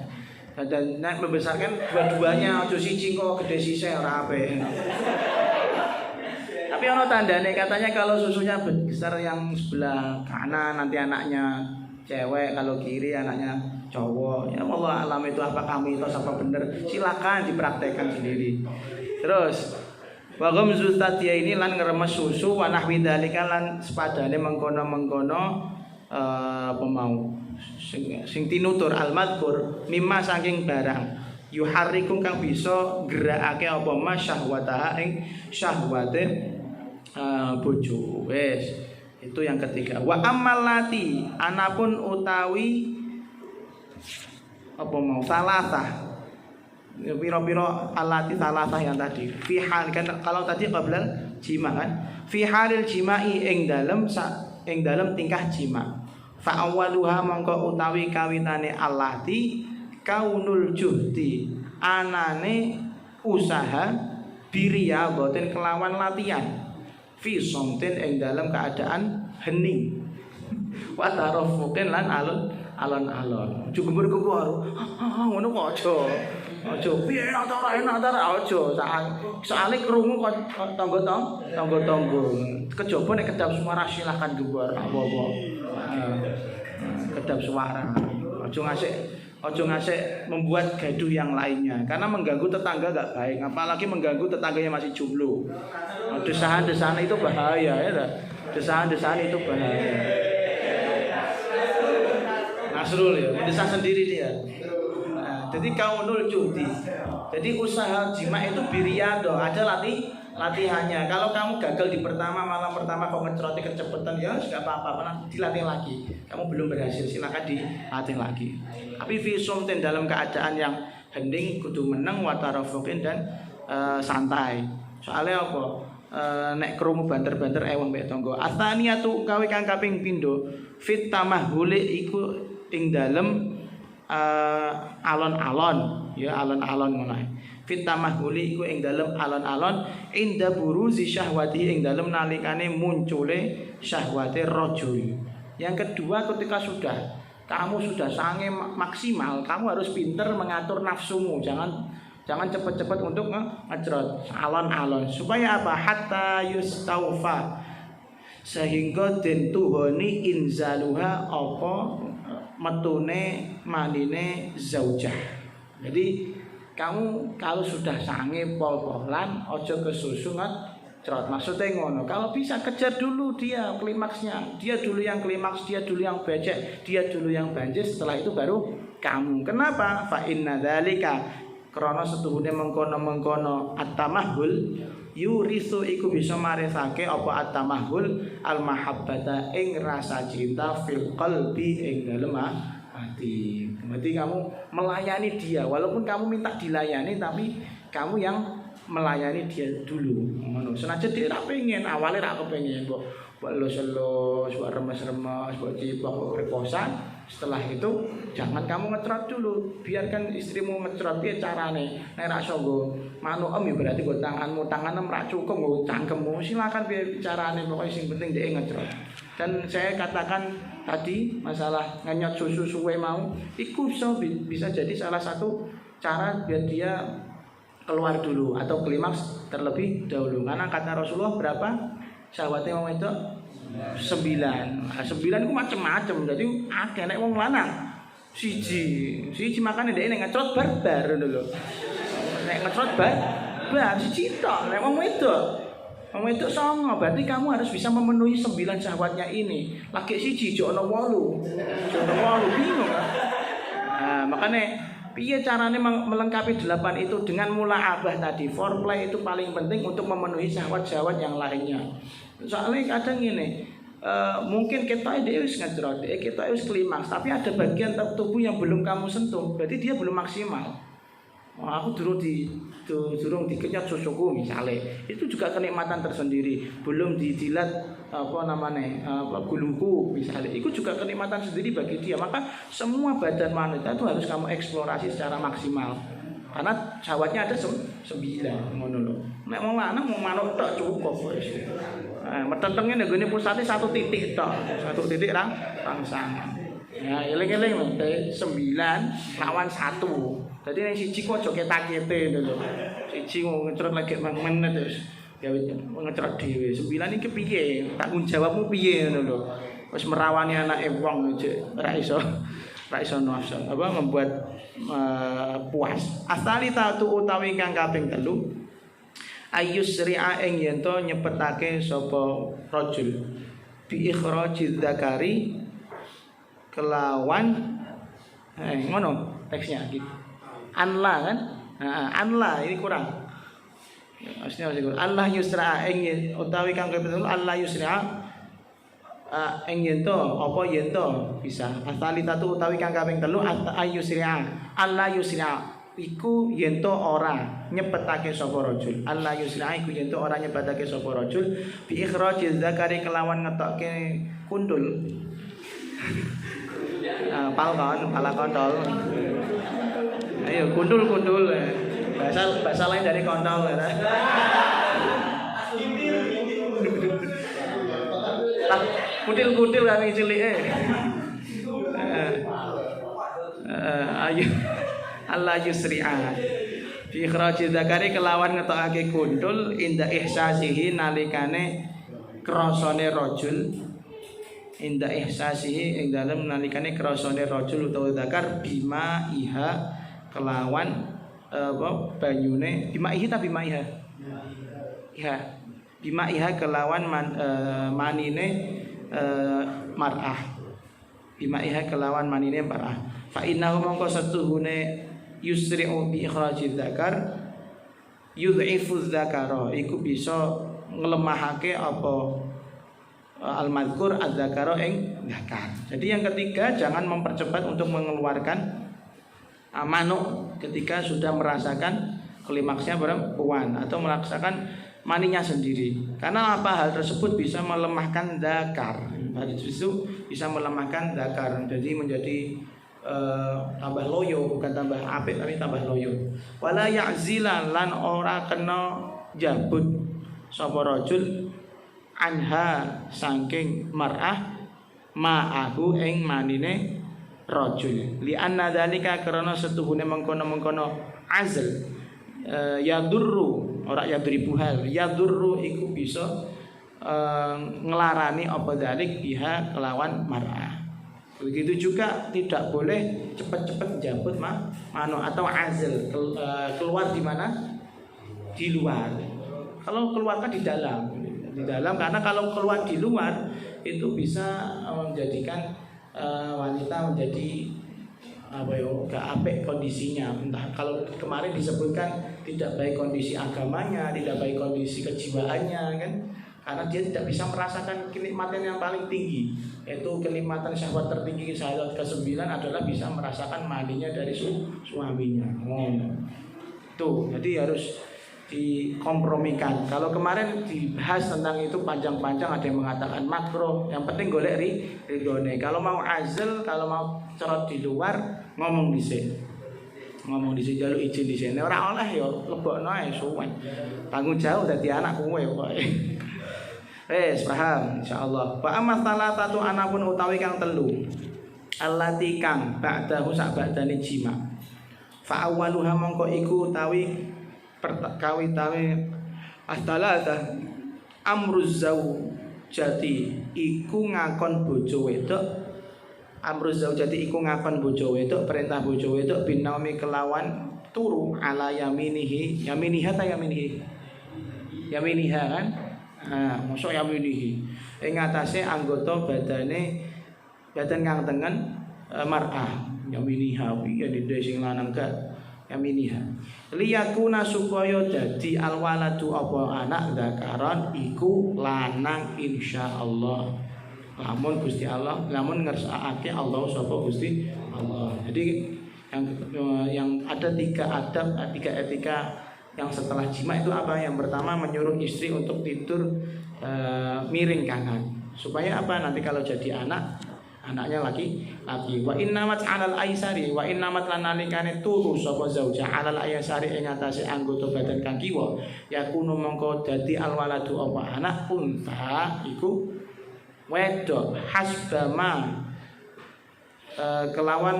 Dan nek membesarkan dua-duanya ojo siji kok gede sisih ora apik. Tapi ono tandane katanya kalau susunya besar yang sebelah kanan nanti anaknya cewek, kalau kiri anaknya cowok. Ya Allah alam itu apa kami itu apa bener, silakan dipraktekkan sendiri. Terus wa ghamzu tatiya ini lan ngremes susu wa nahwi dzalika lan sepadane mengkono-mengkono apa mau sing tinutur al-madkur mimma saking barang yuharrikum kang bisa gerakake apa mas syahwataha ing syahwate bojo. Wes itu yang ketiga. Wa ammalati anapun utawi apa mau salasah piro-piro alati salasah yang tadi fi hal kan kalau tadi qabla jima kan fi halil jimai ing dalem tingkah jima fa awwaluha mongko utawi kawitane alati kaunul juhdi anane usaha biria boten kelawan latihan fi somtin ing dalem keadaan hening wa tarafuqin lan alon-alon. Aja gembur-gembur. Ngono kok aja. Piye enak ta aja. Soale krungu kok tangga-tangga. Kejaba nek kedap suara silakan gembur apa-apa. Kedap suara. Aja ngasih membuat gaduh yang lainnya karena mengganggu tetangga enggak baik, apalagi mengganggu tetangganya masih jomblo. Desahan-desahan itu bahaya ya. Desahan-desahan itu bahaya. Nasrul ya, mendesah sendiri dia. Nah, jadi kaunul juhdi. Jadi usaha jima itu biriado, ada latihannya. Kalau kamu gagal di malam pertama kok ngeceroti kecepatan ya enggak apa-apa, dilatih lagi. Kamu belum berhasil, silakan dilatih lagi. Tapi visumten dalam keadaan yang hening kudu meneng wa tarafuqin dan santai. Soalnya apa? Nek krungu banter-banter ewang mek tangga. Ataniyatu gawe kang kaping pindho fit tamahhuli iku ing dalem alon-alon ya alon-alon ngono. Fit tamahhuli iku ing dalem alon-alon inda buruzi syahwati ing dalem nalikane muncule syahwate rajul. Yang kedua ketika kamu sudah sange maksimal, kamu harus pinter mengatur nafsumu. Jangan cepat-cepat untuk ngejrot alon-alon supaya apa? Hatta yustaufa sehingga den tuhoni inzaluha apa metune manine zaujah. Jadi kamu kalau sudah sange pol-polan ojo kesusu ngejrot. Maksudnya ngono. Kalau bisa kejar dulu dia klimaksnya. Dia dulu yang klimaks, dia dulu yang becek, dia dulu yang banjir, setelah itu baru kamu. Kenapa? Fa inna dzalika krana setuhune mengkono-mengkono at-tamahul yurisu iku bisa marisake apa at-tamahul al-mahabbata ing rasa cinta fil qalbi ing dalem hati. Berarti kamu melayani dia walaupun kamu minta dilayani tapi kamu yang melayani dia dulu. Ngono. Senajan dia ra pengen, awale ra kepengin mbok los-los, mbok remes-remes, mbok cipok, mbok reposan. Setelah itu jangan kamu ngetrot dulu, biarkan istrimu ngetrot piye carane. Nek ra iso nggo manukem ya berarti nggo tanganmu ra cukup nggo cangkemmu. Silakan piye carane, pokoke sing penting dhek ngetrot. Dan saya katakan tadi masalah ngenyot susu suwe mau, itu bisa jadi salah satu cara biar dia keluar dulu atau klimaks terlebih dahulu. Karena kata Rasulullah berapa? Syahwatnya mau itu 9. Nah, 9 itu macam-macam. Jadi akeh nek wong lanang siji makane dhek nek ngecrot barbar ngono lho. Nek ngecrot bar siji tok. Nek wong wedok 9, berarti kamu harus bisa memenuhi 9 syahwatnya ini. Laki siji jo ono 8. Jo ono 8 bingung kan. Nah, makane Piye caranya melengkapi 8 itu dengan mula'abah tadi. Foreplay itu paling penting untuk memenuhi syahwat-syahwat yang lainnya. Soalnya kadang gini, mungkin kita itu ngejrot, kita itu klimaks, tapi ada bagian tubuh yang belum kamu sentuh, berarti dia belum maksimal. Aku durung dikenyot susuku misalnya, itu juga kenikmatan tersendiri. Belum dijilat guluku misalnya, itu juga kenikmatan sendiri bagi dia. Maka semua badan wanita itu harus kamu eksplorasi secara maksimal. Karena syahwatnya ada 9 ngono lho. Nek wong lanang mau manuk tok cukup wis. Metentenge nek gone pusate 1 titik tok. 1 titik rangsangan. Ya eling-eling lho, 9 lawan 1. Dadi nek siji kok aja ketak-kete lho. Siji ngecrot lagi menit wis gawe ngecrot dhewe. 9 iki piye? Tanggung jawabmu piye ngono lho. Wis merawani anake wong ora iso nafsu membuat puas. Asali tatu utawi kang kaping 3 ayusri'a ing yen to nyepetake sapa rajul bi ikhrajiz zakari kelawan ngono teksnya gitu. Anla kan? Anla ini kurang. Aslinya masih kurang. Allah yusra'a ing utawi kang kaping 3 Allah yusra'a ing yento apa yento bisa asali tatu utawi kang kaping 3 ayusri'a alla yusri'a iku yento ora nyepetake sapa rajul alla yusri'a iku yento ora nyepetake sapa rajul bi ikhrajiz zakari kelawan ngetokke kundul pala kontol ayo kundul bahasa lain dari kontol ya. Kutil-kutil kami cilik ayo Allah yusri'a fi ikhraji zakari kelawan ngetokake kundul inda ihsasihi nalikane krasane rajul inda ihsasihi ing dalem nalikane krasane rajul utawa zakar bima iha kelawan banyune bima ihi ta bima iha ya bima iha kelawan manine mar'ah bima iha kelawan manine mar'ah fa innahu mongko setuhune yusri'u bi ikhrajiz zakar yudhifu zakara iku bisa nglemahake apa al-madhkur az-zakara ing zakar. Jadi yang ketiga jangan mempercepat untuk mengeluarkan manuk ketika sudah merasakan klimaksnya perempuan atau merasakan maninya sendiri. Karena apa? Hal tersebut bisa melemahkan zakar. Hal itu bisa melemahkan zakar. Jadi menjadi tambah loyo, bukan tambah apik tapi tambah loyo. Wala ya'zila lan ora kena jabut sapa rajul anha saking mar'ah ma'ahu ing manine rajul. Li anna dzalika karena setuhune mengkono-mengkono azl yadurru ora yadribuhal yadurru iku bisa ngelarani apa dalik biha kelawan mar'ah. Begitu juga tidak boleh cepat-cepat jabut mano atau azl keluar di mana? Di luar. Kalau keluar kan di dalam karena kalau keluar di luar itu bisa menjadikan wanita menjadi gak apik kondisinya. Entah kalau kemarin disebutkan tidak baik kondisi agamanya, tidak baik kondisi kejiwaannya kan. Karena dia tidak bisa merasakan kenikmatan yang paling tinggi, yaitu kenikmatan syahwat tertinggi syahwat ke-9 adalah bisa merasakan mandinya dari suaminya. Tuh, jadi harus dikompromikan. Kalau kemarin dibahas tentang itu panjang-panjang, ada yang mengatakan makro, yang penting golek ridone. Kalau mau azl, kalau mau cerot di luar, ngomong dhisik jaluk izin dhisik. Nek ora oleh ya lebokno ae suwen. Tanggung jawab dadi anak kowe pokoke. Wes paham insyaallah. Wa amma salatatu anapun utawi kang 3. Allati kang ba'dahu sak ba'dane jima. Fa awwaluha mongko iku utawi kawitawe astalata amruz zaujati iku ngakon bojo wedok. Amruz zaujati iku ngakon bojo wedok, perintah bojo wedok binaumi kelawan turu ala yaminihi kan. Mosok yaminihi ing ngatasé anggota badan kang tengen mar'ah yaminiha piye dide sing lanang gak yaminiha liyakuna supaya dadi alwaladu apa anak zakaron iku lanang insyaallah lamun Gusti Allah lamun ngersakake Allah sapa Gusti Allah. Jadi yang ada tiga etika yang setelah jima itu apa? Yang pertama menyuruh istri untuk tidur miring kanan supaya apa? Nanti kalau jadi anaknya laki. Wa innamat 'alal aisari wa innamat lanalikane turu sapa zauja 'alal aisari ing atase anggota badan kang kiwa yakunu mongko dadi alwaladu apa anak unta iku wedok hasbama kelawan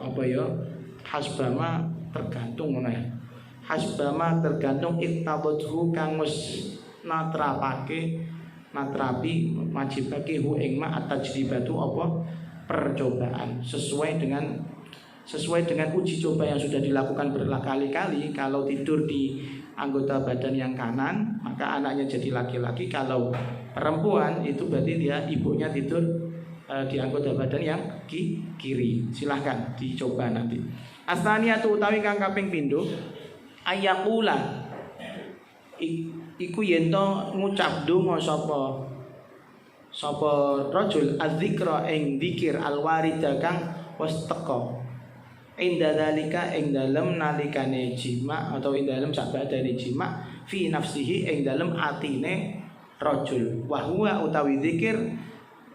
apa ya hasbama tergantung ngono ya hasbama tergantung iktabadhu kang wis natrapi majibake hu ing ma at-tajribatu apa percobaan sesuai dengan uji coba yang sudah dilakukan berkali-kali. Kalau tidur di anggota badan yang kanan maka anaknya jadi laki-laki, kalau perempuan itu berarti dia ibunya tidur di anggota badan yang kiri. Silahkan dicoba nanti. Astaniyatu utawi kang kaping pindho ayaqula iku yen to ngucap donga sapa rajul azzikra ing dzikir alwarida kang wis teka inda dalika ing dalem nalikane jima atau ing dalem sabadane jima fi nafsihi ing dalem atine rajul wa huwa utawi dzikir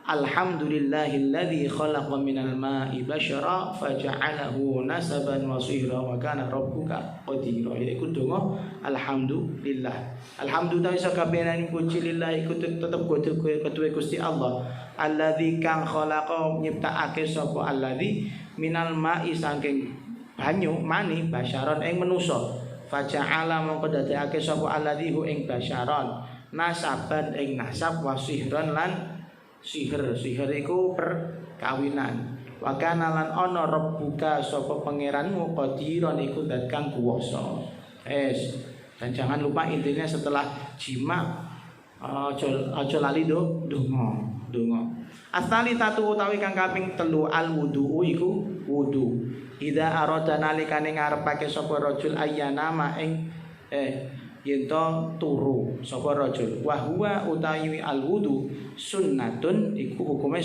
alhamdulillahilladzi khalaqa minal ma'i basyara faja'alahu nasaban wa sihra wa kana rabbuka qadira. Iku donga alhamdulillah. Alhamdulillah sakabehane puji lillah iku tetep ketuwe Gusti Allah. Alladzi kang khalaqa nyiptakake sapa alladzi minal ma'i saking banyu mani basyaron ing manusa. Faja'ala mongko dadekake sapa alladzi hu ing basyaron nasaban ing nasab wa sihran lan sihir iku perkawinan. Wa kana lan ana rabbuka sapa pangeranmu qadiran iku zat kang kuwasa. Dan jangan lupa intinya setelah jima aja lali donga. Asali tatu utawi kang kaping 3 al wudu iku wudu. Idza arada nalikane ngarepake sapa rajul ayyana ma ing yen to turu sapa rajul wa huwa utawi al wudu sunnatun iku hukumnya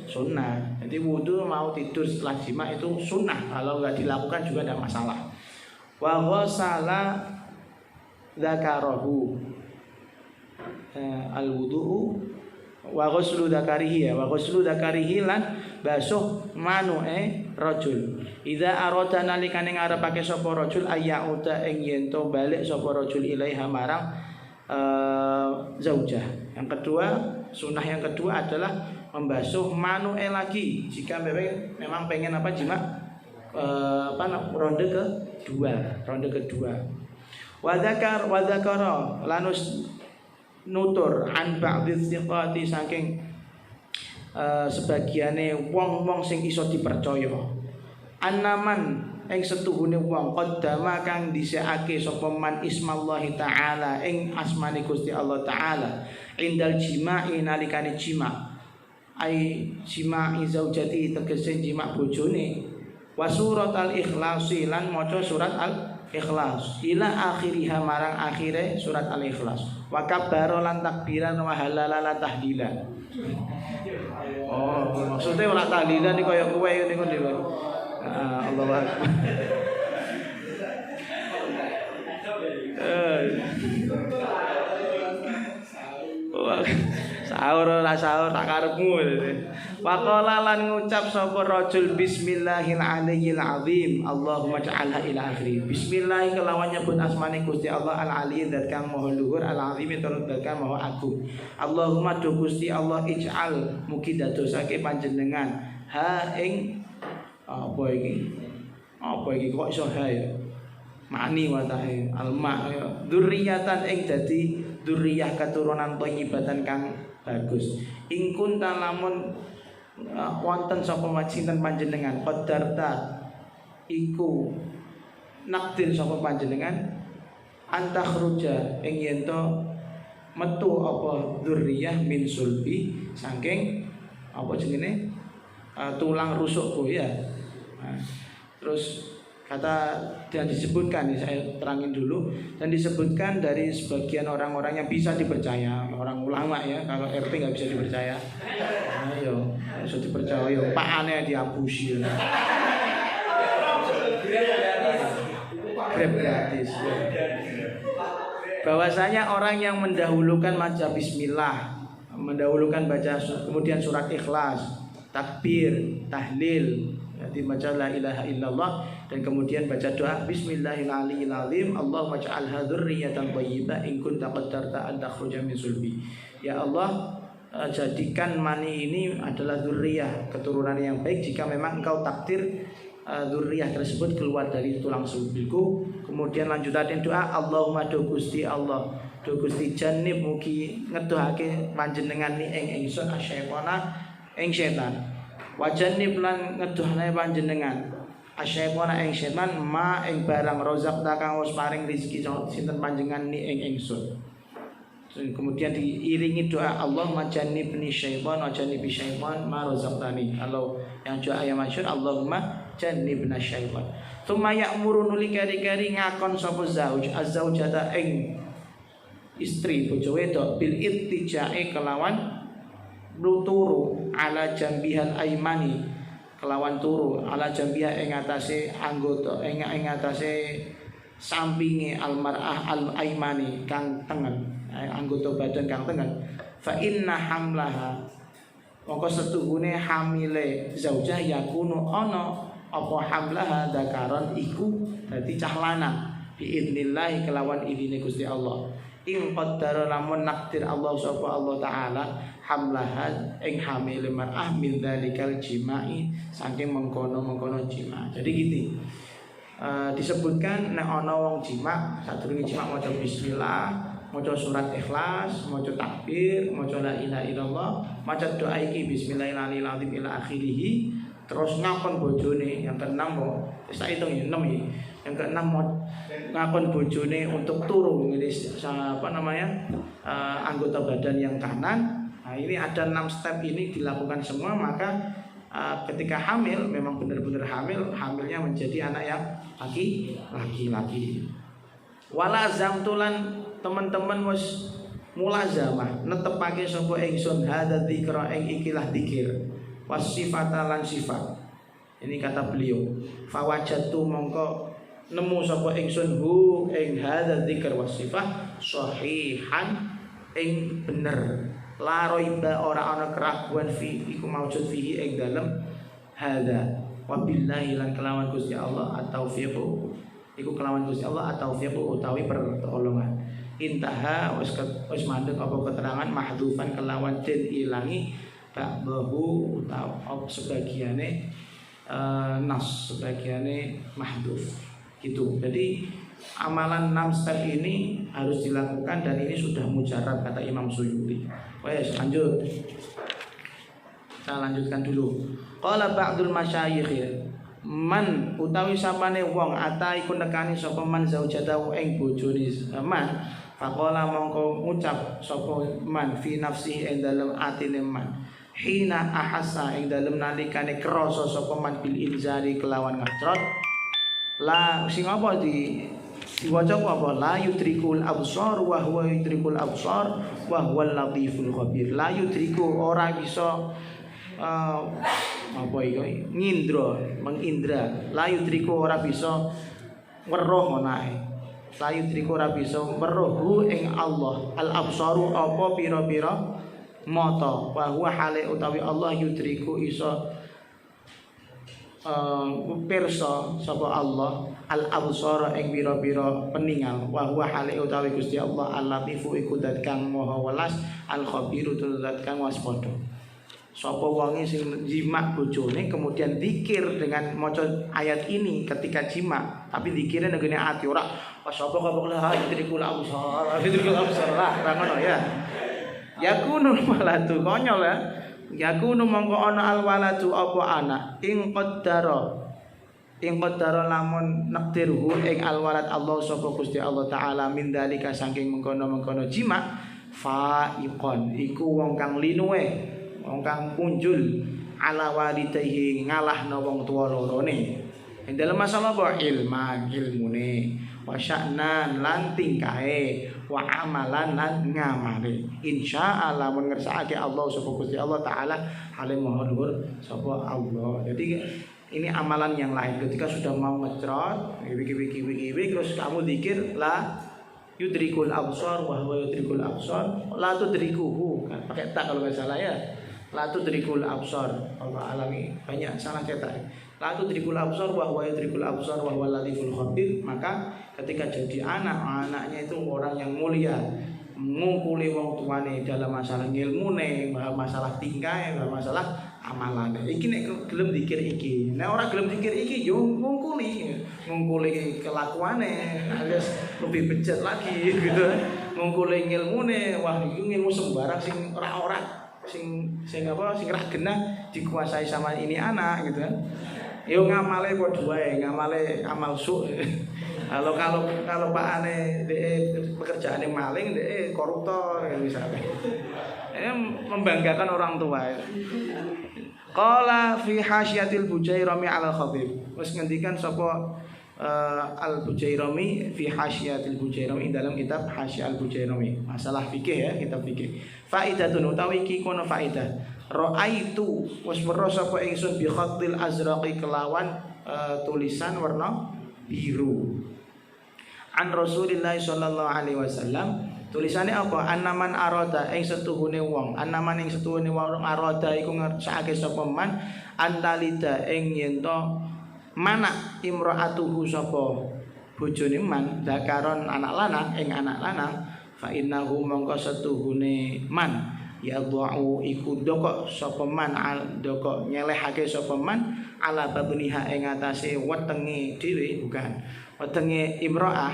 sunnah. Jadi wudu mau tidur setelah jima itu sunnah, kalau nggak dilakukan juga tidak masalah. Wa ghasala dzakarahu al wudu wa ghuslu dzakarihi wa ghuslu dzakarihi lan basuh manuke rajul. Idza arada nalikane ngarepake sapa rajul ayyauda ing yen to balik sapa rajul ilaiha marang zaujah. Yang kedua, sunnah yang kedua adalah membasuh manuke lagi jika memang pengen apa jima ronde kedua. Wa dzakara lanus nutur an ba'dhi thiqati saking sebagiane wong-wong sing iso dipercaya. Annaman ing setuhune wong qaddama kang dhisikake sapa man ismallahi taala ing asmane Gusti Allah taala indal jima'i nalikane jima ai jima'i zaujati tegese jima bojone wa surat al ikhlasi lan maca surat al ikhlas ila akhiriha marang akhire surat al ikhlas wa kabbara lan takbiran wa halala lan tahlilan. Oh maksudnya ora tahlilan iki kaya kowe niku dhewe. Allahu Akbar. Sahur tak karepmu. Waqala lan ngucap sapa rajul bismillahil azim Allahumma ja'alha ila akhiri. Bismillah kelawan nyebut asmane Gusti Allah al ali zat kang maha luhur al azim tur zat kang maha agung. Allahumma do Gusti Allah ij'al mugi dadosake panjenengan ha ing apa iki kok iso ha ya mani watahe alma ya dzurriyatan ing dadi dzurriyah keturunan thayyibatan kang bagus ing kunta lamun wonten sapa sinten panjenengan qadarta iku nakdir sapa panjenengan antakhruja ing yen to metu apa dzurriyah min sulbi saking apa jenenge tulang rusukku ya Nah, terus kata yang disebutkan, saya terangin dulu, dan disebutkan dari sebagian orang-orang yang bisa dipercaya, orang ulama ya, kalau RT nggak bisa dipercaya, ayo bisa dipercaya, yo Pak aneh dihapusi, grab gratis. Bahwasanya orang yang mendahulukan baca bismillah, mendahulukan baca kemudian surat ikhlas, takbir, tahlil, dibaca la ilaha illallah, dan kemudian baca doa bismillahirrahmanirrahim, Allahumma ja'alha dzurriyyatan thayyibah in kunta qaddarta an takhruja min sulbi. Ya Allah, jadikan mani ini adalah dzurriyyah, keturunan yang baik jika memang engkau takdir dzurriyyah tersebut keluar dari tulang sulbiku. Kemudian lanjutan doa, Allahumma do Gusti Allah, do Gusti janib mugi ngedohake panjenengan ni ing ingsun asyaitana ing setan. Wajanib lan ngedohne panjenengan asyaitana ing setan ma ing barang rozak kang wis paring rezeki sinten panjenengan ni ing ingsun. Kemudian diiringi doa Allahumma jannibni syaitan wa jannibi syaitan ma razaqtani. Kalau yang doa yang masyhur Allahumma jannibna syaitan. Tsumma ya'muru nuli kari-kari ngakon sapa zauj azzaujata ing istri bojo wedok bil ittija'i kelawan turu ala jambihal aimani, kelawan turu ala jambiha ing atase anggota ing atase sampinge almar'ah al aimani kang tengen, anggota badan kang tengen. Fa inna hamlaha, mongko setuhune hamile zaujah yakunu ana apa hamlaha dzakaron iku dadi cah lanang biidznillah kelawan idine Gusti Allah. Ing qaddara lamun nakdir Allah sapa Allah taala hamlaha ing hamile mar'ah min dzalikal jima'i, saking mengkono-mengkono jima. Jadi gitu. Disebutkan nek ana wong jima, sadurunge jima maca bismillah, maca surat ikhlas, maca takbir, maca la ilaha illallah, maca doa iki bismillahirrahmanirrahim ila akhirih. Terus ngakon bojone yang keenam kok saya hitung ya 6 ya. Yang keenam ngakon bojone untuk turu ngiris anggota badan yang kanan. Nah, ini ada 6 step ini dilakukan semua, maka ketika hamil memang benar-benar hamilnya menjadi anak yang laki-laki. Wala zamtulan teman-teman wis mulazamah netepake sapa ingsun hadza dzikra ing ikilah dzikir wasifata lan sifat. Ini kata beliau, fawajatu mongko nemu sapa ingsun hu ing hadza dzikr wasifah sahihan ing bener, la raiba ora ana keraguan fi iku maujud fihi ing dalem hadza. Wabillahi lan kelawan Gusti Allah at-taufiqu, iku kelawan Gusti Allah at-taufiqu utawi pertolongan. Intaha wis mandeg apa keterangan mahdhufan kelawan den ilangi ba'dahu utawa sebagiane nas, sebagiane mahdhuf gitu. Jadi amalan 6 step ini harus dilakukan dan ini sudah mujarab kata Imam Suyuti. Wes lanjut. Kita lanjutkan dulu. Qala ba'dul masyayikh man utawi sapane wong ata iku nekani sapa man zaujatahu ing bojone man, faqala mongko ngucap sapa man fi nafsi ing dalem atine man, hina ahassa ing dalem nalikane krasa sapa man bil inzari kelawan ngacrot, la sing apa diwaca apa, la yudrikul absar wa huwa yudrikul absar wa huwal latiful khabir. La yudriku ora bisa apa iku ngindra, mengindra. La yudriku ora bisa weruh menae. La yudriku ora bisa weruh ing Allah al absaru apa pira-pira mata, wa huwa hale utawi Allah yudriku iso pirsa sapa Allah al absara ing pira-pira peningal, wa huwa hale utawi Gusti Allah al latifu iku zat kang maha welas al khabiru zat kang waspada. Sapa wonge sing jima bojone kemudian zikir dengan maca ayat ini ketika jima, tapi zikire nang ngene ati ora sapa kok la yudrikul absar, yudrikul absar lah ngono ya. Yakunu waladu konyol ya. Yakunu mongko ana al waladu apa anak ing qaddara lamun nakdirhu ing al walad Allah sapa Gusti Allah taala min dalika saking mengkono-mengkono jima faiqon iku wong kang linuwe, wong kang punjul ala walidayhi ngalahno wong tuwa lorone. Ing dalam masalah apa ilman ilmune, wa sya'nan lan tingkahe, wa amalan lan ngamale. Insyaallah mun ngersakake Allah sapa Gusti Allah taala halim maha dhuwur sapa Allah. Jadi ini amalan yang lain ketika sudah mau ngecrot wiki terus kamu zikir la yudrikul absar wa huwa yudrikul absar la tudrikuhu kan pakai tak kalau enggak salah ya. La tudrikul absar, Allah alami banyak salah cetak. La tudrikul absar wa huwa yudrikul absar wa huwa latiful khabir. Maka ketika jadi anaknya itu orang yang mulia, ngungkuli wong tuane dalam masalah ilmune, masalah tingkahe, masalah amalane. Iki nek gelem zikir iki. Nek ora gelem zikir iki yo ngungkuli kelakuane, alias lebih bejat lagi gitu. Ngungkuli ilmune, wah iki ilmu sembarang sing ora sing apa sing ra genah dikuasai sama ini anak gitu kan. Yo ngamale padha wae, ngamale amal su. Kalau Pak Ane pekerjaane maling, koruptor ya misalnya. Ini membanggakan orang tua. Qala fi hasyiatil Bujairami al Khabib. Wis ngendikan sapa Al Bujairami fi hasyiatil Bujairami dalam kitab Hasyiah Al Bujairami. Masalah fikih ya, kitab fikih. Faidatun utawi iki kono faidah. Ra'aitu wis weruh sapa ingsun bi khatil azraqi kelawan tulisan warna biru. An Rasulillah sallallahu alaihi wasallam tulisannya apa? Annaman arada ing setuhune wong, annaman ing setuhune wong arada iku ngersakake sapa man antalida ing yen to mana imraatuhu sapa bojone man zakaron anak lanang ing anak lanang fa innahu mongko setuhune man ya du'u iku doko sapa man doko nyelehake sapa man ala babniha ing atase wetenge dhewe bukan wetenge imraah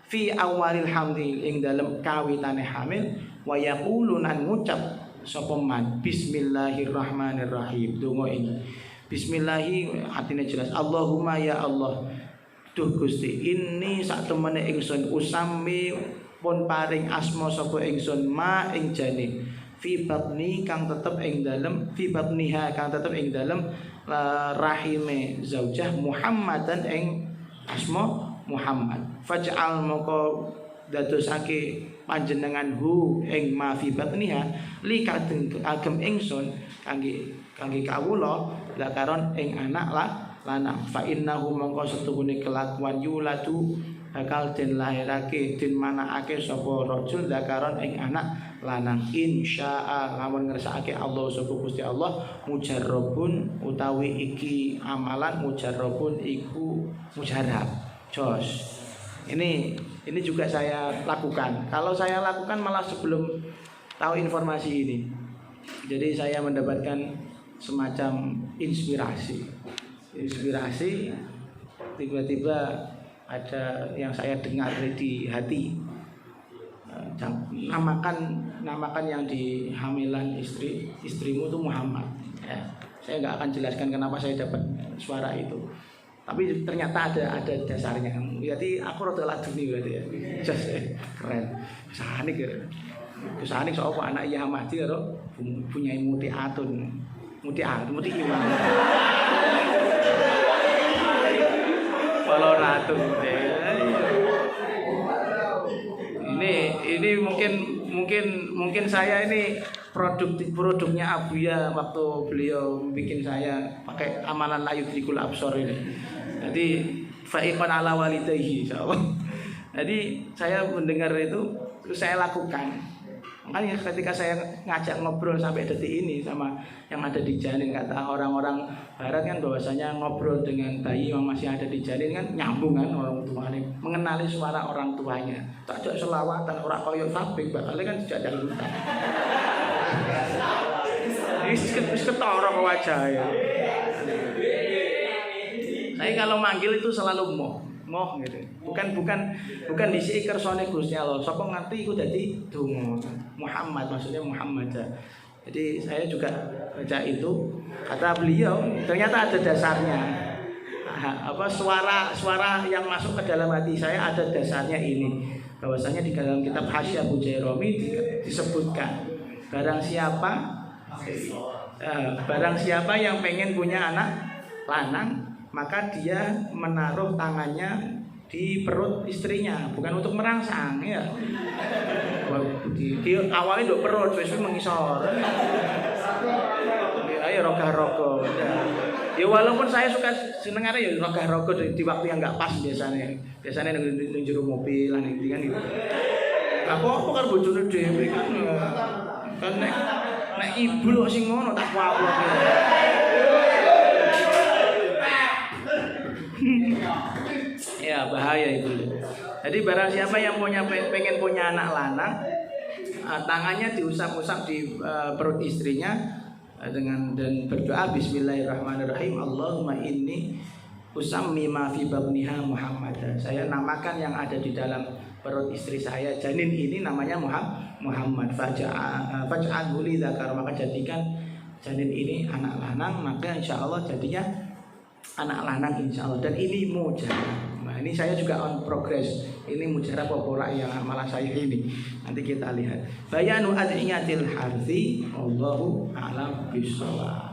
fi awalil hamil ing dalem kawitane hamil wa yaqulu nan ngucap sapa man bismillahirrahmanirrahim donga ini bismillahi artinya jelas Allahumma ya Allah duh Gusti ini sak temene ingsun usami pun paring asma sapa ingsun ma ing jane fi batni kang tetep ing dalem fi batniha kang tetep ing dalem rahime zaujah Muhammadan ing asma Muhammad faj'al moko dadosake panjenengan hu ing ma fi batniha li kadeng agem ingsun kangge kawula lakaron ing anak lanang fa innahu mongko setuhune kelakuan yuladu bakal den lahirake den manakake sapa rajul lakaron ing anak lanang insyaa lamun ngersakake Allah sapa Gusti Allah mujarrabun utawi iki amalan mujarrabun iku mujarab jos ini juga saya lakukan. Kalau saya lakukan malah sebelum tahu informasi ini, jadi saya mendapatkan semacam inspirasi tiba-tiba ada yang saya dengar di hati namakan yang di hamilan istrimu itu Muhammad ya. Saya nggak akan jelaskan kenapa saya dapat suara itu, tapi ternyata ada dasarnya. Jadi aku rada laduni berarti ya. Keren. Kesane sapa anak Iya Hamadi karo punya Muti Iman. Kalau ratu ini mungkin saya ini produknya Abuya waktu beliau bikin saya pakai amalan la yudrikul absar ini. Jadi fa'iqan ala walidayhi insyaallah. Jadi saya mendengar itu terus saya lakukan. Makanya ketika saya ngajak ngobrol sampai detik ini sama yang ada di janin, kata orang-orang barat kan bahwasanya ngobrol dengan bayi yang masih ada di janin kan nyambung kan orang tuanya, mengenali suara orang tuanya. Tak ada selawatan orang koyo fabrik bakal kan tidak ada lutan. Wis ketara ke wajah ya. Saya kalau manggil itu selalu moh gitu. Bukan disi kersane Gusti Allah. Sapa ngerti iku dadi donga. Muhammad maksudnya Muhammad. Jadi saya juga baca itu, kata beliau ternyata ada dasarnya. Suara yang masuk ke dalam hati saya ada dasarnya ini. Bahwasanya di dalam kitab Hasyiah Bujairami disebutkan barang siapa Barang siapa yang pengen punya anak lanang, maka dia menaruh tangannya di perut istrinya, bukan untuk merangsang ya. Di awalnya untuk perut, terus mengisor. Ya roga-roga. Ya walaupun saya suka seneng ya roga-roga di waktu yang nggak pas biasanya. Biasanya nang jero mobil lan iki kan gitu. Apa karo bojone dhewe kan. Kan nek ibu kok sing ngono tak kuaplok. Ya bahaya itu. Jadi barang siapa yang pengen punya anak lanang, tangannya diusap-usap di perut istrinya dan berdoa Bismillahirrahmanirrahim. Allahumma inni usammi ma fi babniha Muhammad. Saya namakan yang ada di dalam perut istri saya, janin ini namanya Muhammad. Faj'alhu li dzakar, maka jadikan janin ini anak lanang, maka insya Allah jadinya anak lanang insya Allah. Dan ini mujarab. Nah ini saya juga on progress. Ini mujarab pola yang malah saya ini. Nanti kita lihat. Bayanu ad'iyatil harzi. Allahu a'lam bishawab.